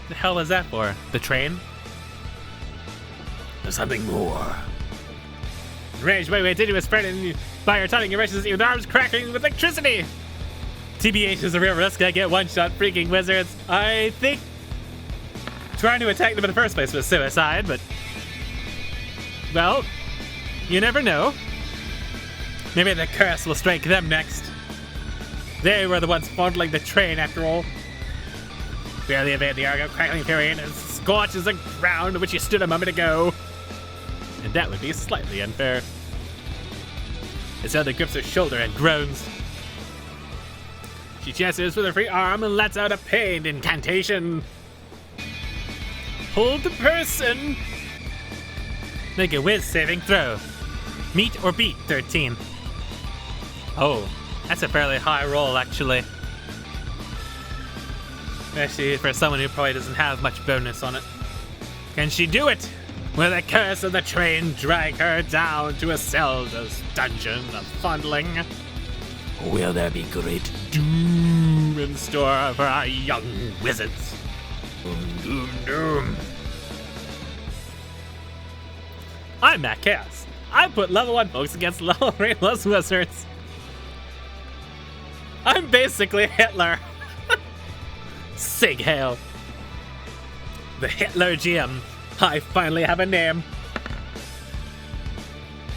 the hell was that for? The train? There's something more. Enraged by my continuous spreading by your taunting erasures with arms cracking with electricity. TBH is a real risk. I get one-shot freaking wizards. I think trying to attack them in the first place was suicide, but well, you never know. Maybe the curse will strike them next. They were the ones fondling the train after all. Barely evade the arc of crackling fury and scorches the ground on which you stood a moment ago. And that would be slightly unfair. Isolde grips her shoulder and groans. She gestures with her free arm and lets out a pained incantation. Hold the person. Make a whiz saving throw. Meet or beat 13. Oh, that's a fairly high roll, actually. Especially for someone who probably doesn't have much bonus on it. Can she do it? Will the curse of the train drag her down to Isolde's dungeon of fondling? Will there be great doom in store for our young wizards? Doom, doom. I'm Matt Chaos. I put level 1 folks against level 3 wizards. I'm basically Hitler. Sig hail. The Hitler GM. I finally have a name.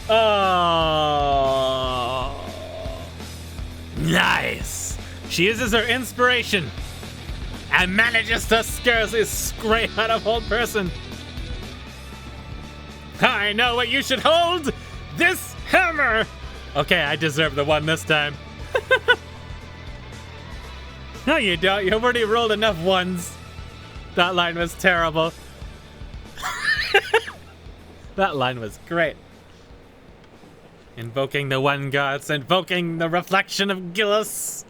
Oh. Nice. She uses her inspiration and manages to scarcely scrape out a whole person. I know what you should hold. This hammer. Okay, I deserve the one this time. No, you don't. You've already rolled enough ones. That line was terrible. That line was great. Invoking the one gods, invoking the reflection of Gillis.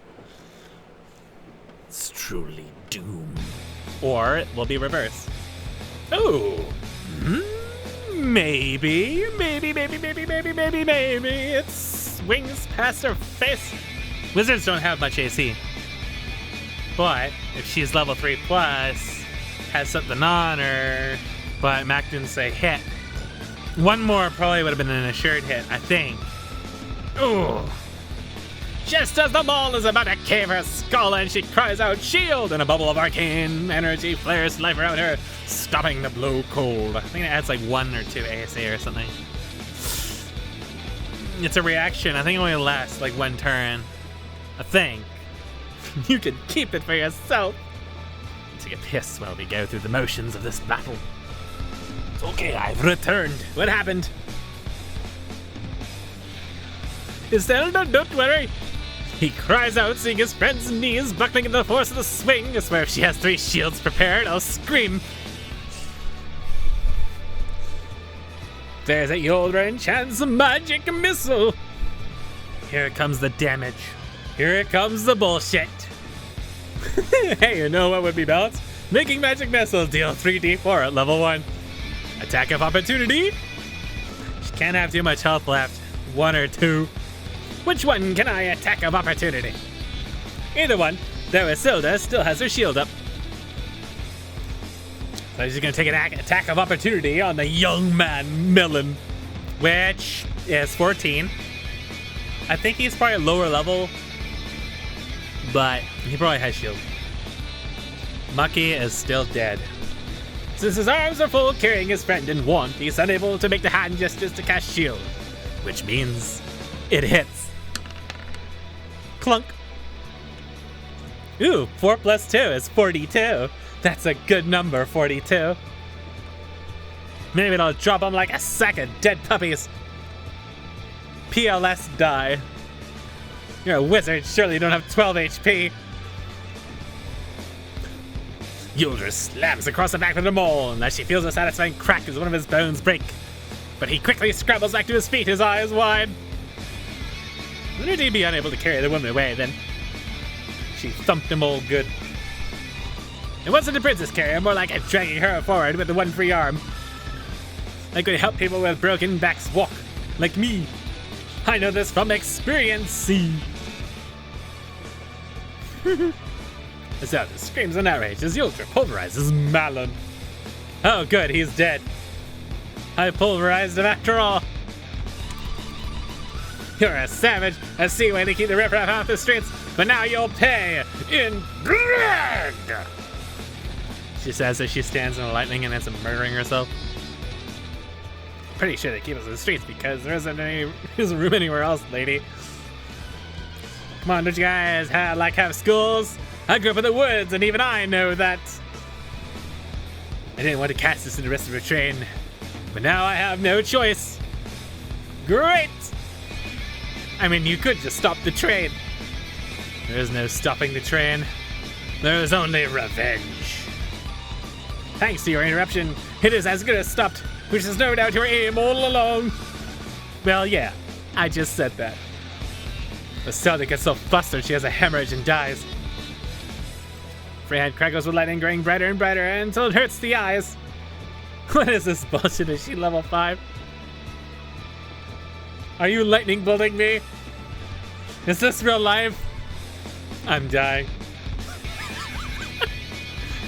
It's truly doom. Or it will be reversed. Oh, maybe. It swings past her face. Wizards don't have much AC. But if she's level 3 plus, has something on her, but Mac didn't say hit. One more probably would have been an assured hit, I think. Ooh. Just as the ball is about to cave her skull and she cries out, shield! And a bubble of arcane energy flares life around her, stopping the blow cold. I think it adds like 1 or 2 AC or something. It's a reaction. I think it only lasts like 1 turn. I think. You can keep it for yourself. Take a piss while we go through the motions of this battle. It's okay, I've returned. What happened? Iselda, don't worry. He cries out, seeing his friend's knees buckling in the force of the swing. I swear if she has 3 shields prepared, I'll scream. There's a Yoldra enchants a magic missile. Here comes the damage. Here comes the bullshit. Hey, you know what would be balanced? Making magic missiles deal 3d4 at level 1. Attack of opportunity. She can't have too much health left. 1 or 2. Which one can I attack of opportunity? Either one, though Isilda still has her shield up. So she's gonna take an attack of opportunity on the young man, Melon, which is 14. I think he's probably lower level, but he probably has shield. Mucky is still dead. Since his arms are full carrying his friend in want, he's unable to make the hand gestures to cast shield, which means it hits. Clunk. Ooh, 4 plus 2 is 42. That's a good number, 42. Maybe it'll drop him like a sack of dead puppies. PLS die. You're a wizard, surely you don't have 12 HP. Yoldra slams across the back of the mole, and as she feels a satisfying crack as one of his bones break. But he quickly scrambles back to his feet, his eyes wide. Wouldn't he be unable to carry the woman away, then? She thumped him all good. It wasn't a princess carrier, more like a dragging her forward with the one free arm. I could help people with broken backs walk, like me. I know this from experience, see. Iselda screams in outrage as Yoldra pulverizes Malon. Oh good, he's dead. I pulverized him after all. You're a savage, a sea way to keep the riffraff off the streets, but now you'll pay in blood! She says as she stands in the lightning and ends up murdering herself. Pretty sure they keep us in the streets because there isn't room anywhere else, lady. Come on, don't you guys have schools? I grew up in the woods and even I know that. I didn't want to cast this in the rest of the train, but now I have no choice. Great! I mean, you could just stop the train. There is no stopping the train. There is only revenge. Thanks to your interruption, it is as good as stopped, which is no doubt your aim all along. Well, yeah, I just said that. Iselda gets so flustered she has a hemorrhage and dies. Freehand crackles with lightning growing brighter and brighter until it hurts the eyes. What is this bullshit? Is she level 5? Are you lightning bolting me? Is this real life? I'm dying.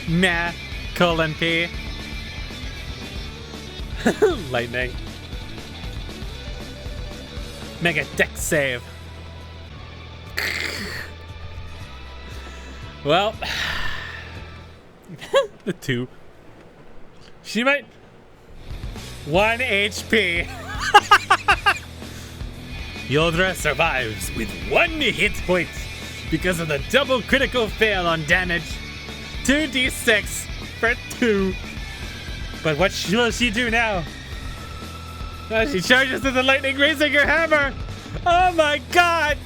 Nah, colon P. Lightning. Make a dex save. Well, the 2. She might. 1 HP. Yoldra survives with 1 hit point because of the double critical fail on damage. 2d6 for 2. But what will she do now? She charges to the lightning, raising her hammer. Oh my god!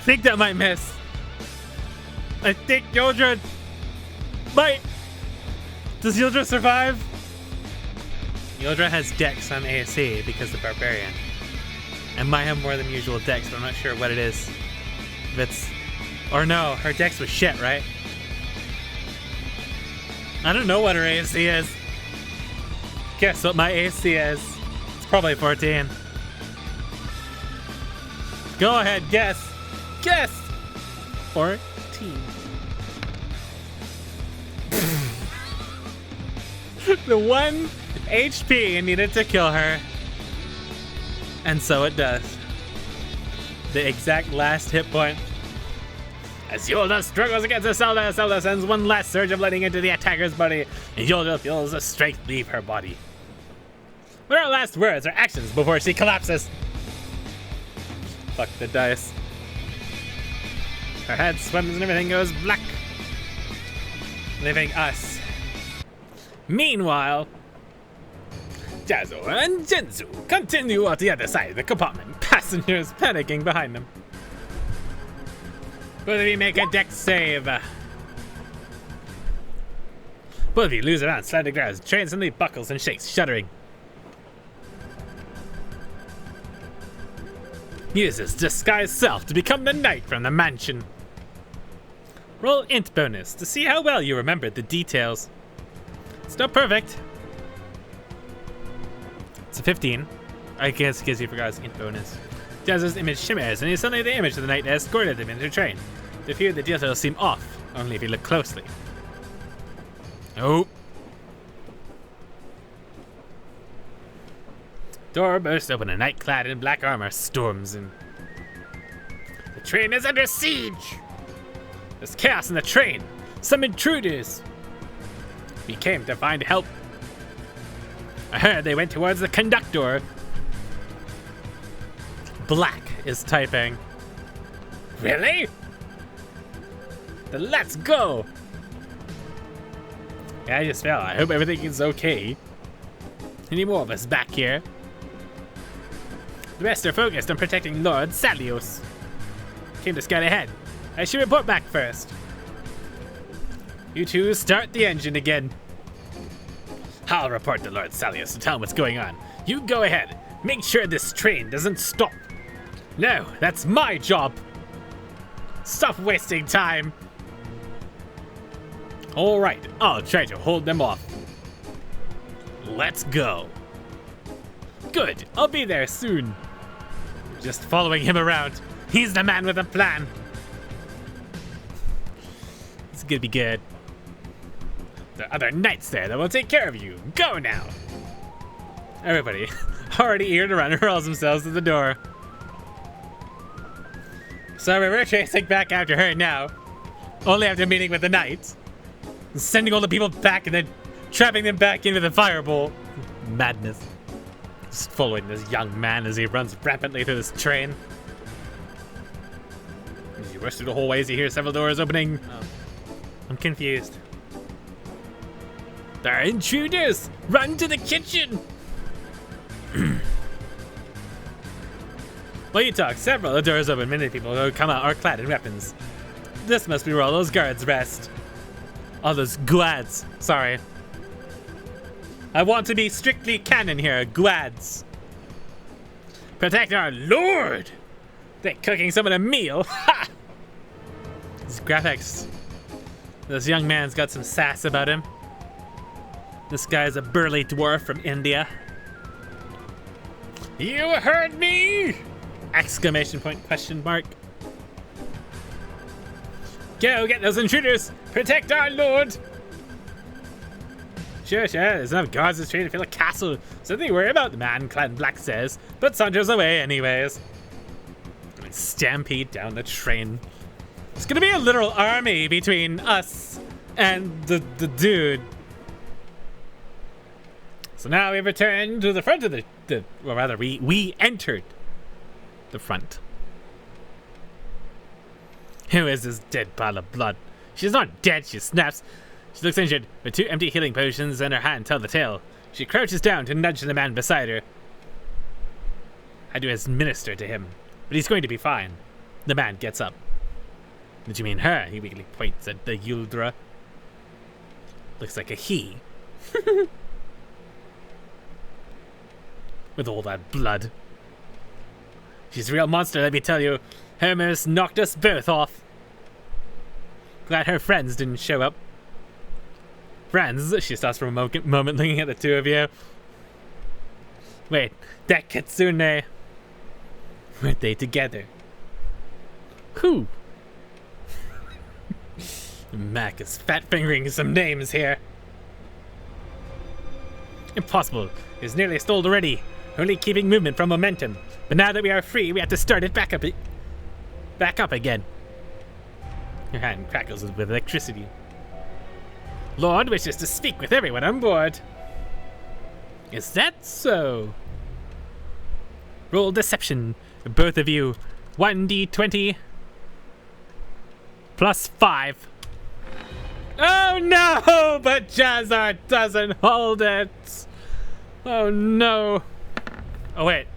think that might miss. I think Yodra might. Does Yodra survive? Yodra has Dex on AC because the Barbarian. And might have more than usual Dex, but I'm not sure what it is. If it's... Or no, her Dex was shit, right? I don't know what her AC is. Guess what my AC is. It's probably 14. Go ahead, guess. Guess! 14. The 1 HP needed to kill her. And so it does. The exact last hit point. As Yolda struggles against Zelda, Zelda sends one last surge of lightning into the attacker's body, and Yolda feels the strength leave her body. What are her last words or actions before she collapses? Fuck the dice. Her head swims and everything goes black, leaving us. Meanwhile, Jazzo and Jinzu continue at the other side of the compartment, passengers panicking behind them. Both of you make a dex save. Both of you lose around, slide to ground, train suddenly buckles and shakes, shuddering. Uses disguised self to become the knight from the mansion. Roll int bonus to see how well you remembered the details. It's not perfect. It's a 15. I guess because you forgot his int bonus. Jazzo's image shimmers, and suddenly the image of the knight escorted him into the train. To fear the details seem off, only if you look closely. Oh. Door bursts open, a knight clad in black armor storms in. The train is under siege! There's chaos in the train! Some intruders! We came to find help. I heard they went towards the conductor. Black is typing. Really? Then let's go! Yeah, I just fell. I hope everything is okay. Any more of us back here? The rest are focused on protecting Lord Salios. Came to scout ahead. I should report back first. You two start the engine again. I'll report to Lord Salios to tell him what's going on. You go ahead. Make sure this train doesn't stop. No, that's my job. Stop wasting time. All right, I'll try to hold them off. Let's go. Good, I'll be there soon. Just following him around. He's the man with a plan. It's gonna be good. There are other knights there that will take care of you. Go now. Everybody, already eager to run, hurls themselves to the door. So we're chasing back after her now. Only after meeting with the knights. Sending all the people back and then trapping them back in with a firebolt. Madness. Just following this young man as he runs rapidly through this train. As you rush through the hallways, you hear several doors opening. Oh. I'm confused. There are intruders! Run to the kitchen! While you talk, several of the doors open. Many people who come out are clad in weapons. This must be where all those guards rest. All those guads. Sorry. I want to be strictly canon here. Guads. Protect our lord! They're cooking someone a meal. Ha! These graphics. This young man's got some sass about him. This guy's a burly dwarf from India. You heard me! Exclamation point, question mark. Go get those intruders! Protect our lord! Sure, there's enough guards in this train to fill a castle. Something to worry about, the man clad in black says, but saunters away anyways. Stampede down the train. It's gonna be a literal army between us and the dude. So now we've returned to the front of or rather, we entered the front. Who is this dead pile of blood? She's not dead, she snaps. She looks injured, with 2 empty healing potions in her hand tell the tale. She crouches down to nudge the man beside her. I do administer to him, but he's going to be fine. The man gets up. Did you mean her? He weakly points at the Yuldra. Looks like a he. With all that blood. She's a real monster, let me tell you. Hermes knocked us both off. Glad her friends didn't show up. Friends? She stops for a moment looking at the two of you. Wait, that Kitsune. Weren't they together? Who? Mac is fat-fingering some names here. Impossible. It's nearly stalled already. Only keeping movement from momentum. But now that we are free, we have to start it back up again. Your hand crackles with electricity. Lord wishes to speak with everyone on board. Is that so? Roll deception, both of you. 1d20 plus 5. Oh no! But Jazzar doesn't hold it. Oh no. Oh wait,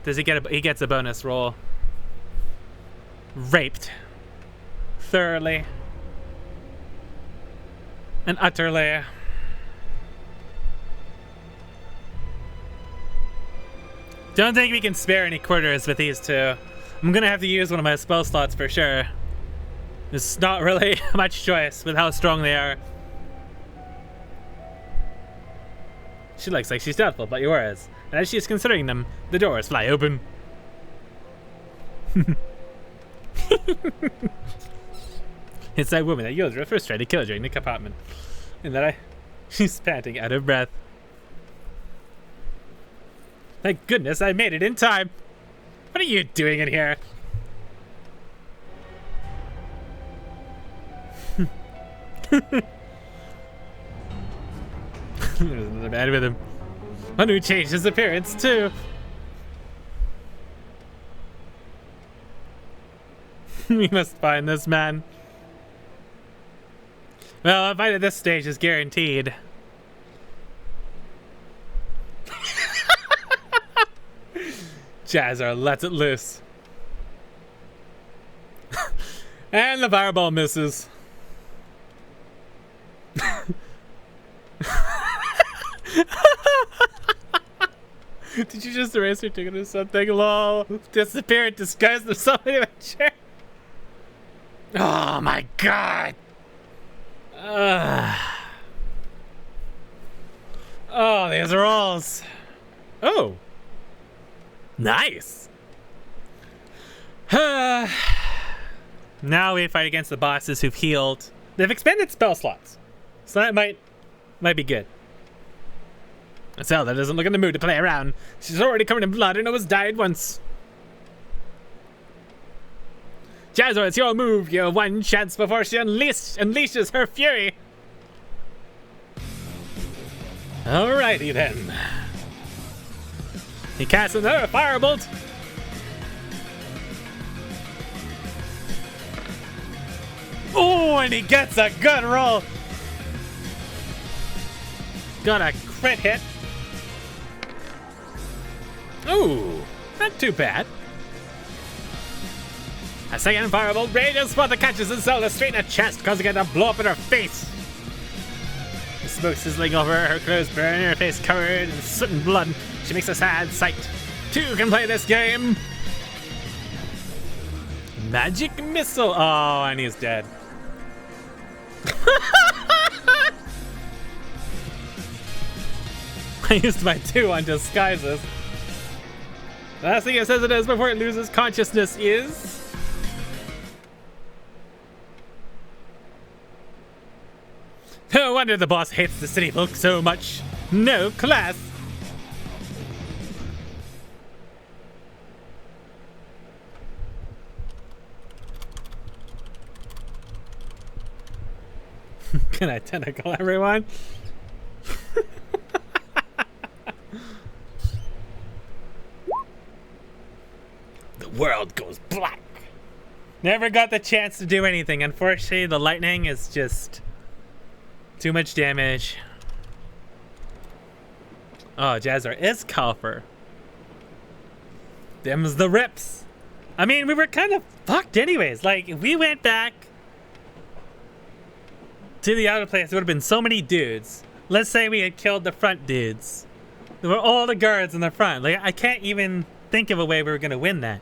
does he get he gets a bonus roll. Raped. Thoroughly. And utterly. Don't think we can spare any quarters with these two. I'm gonna have to use one of my spell slots for sure. There's not really much choice with how strong they are. She looks like she's doubtful about your words. And as she is considering them, the doors fly open. It's that woman that Yodra first tried to kill during the compartment. And that she's panting out of breath. Thank goodness I made it in time. What are you doing in here? There's another man with him. One who changed his appearance too. We must find this man. Well, a fight at this stage is guaranteed. Jazzar lets it loose. And the fireball misses. Did you just erase your ticket or something? Lol. Disappeared, disguised themselves in a chair. Oh my god. Oh, these rolls. Oh. Nice. Now we fight against the bosses who've healed. They've expanded spell slots, so that might be good. Zelda doesn't look in the mood to play around. She's already covered in blood and almost died once. Jazzar, it's your move. You have one chance before she unleashes her fury. Alrighty then. He casts another firebolt. Oh, and he gets a good roll. Got a crit hit. Ooh, not too bad. A second firebolt rages forth that catches Zelda straight in the chest, causing it to blow up in her face. The smoke sizzling over her clothes burn, her face covered in soot and blood. She makes a sad sight. Two can play this game. Magic missile. Oh, and he's dead. I used my 2 on disguises. The last thing it says it is before it loses consciousness is... No wonder the boss hates the city folk so much. No class. Can I tentacle everyone? The world goes black. Never got the chance to do anything. Unfortunately, the lightning is just too much damage. Oh, Jazzar is Calfer. Them's the rips. I mean, we were kind of fucked anyways. Like, if we went back to the other place, there would have been so many dudes. Let's say we had killed the front dudes. There were all the guards in the front. Like, I can't even think of a way we were going to win that.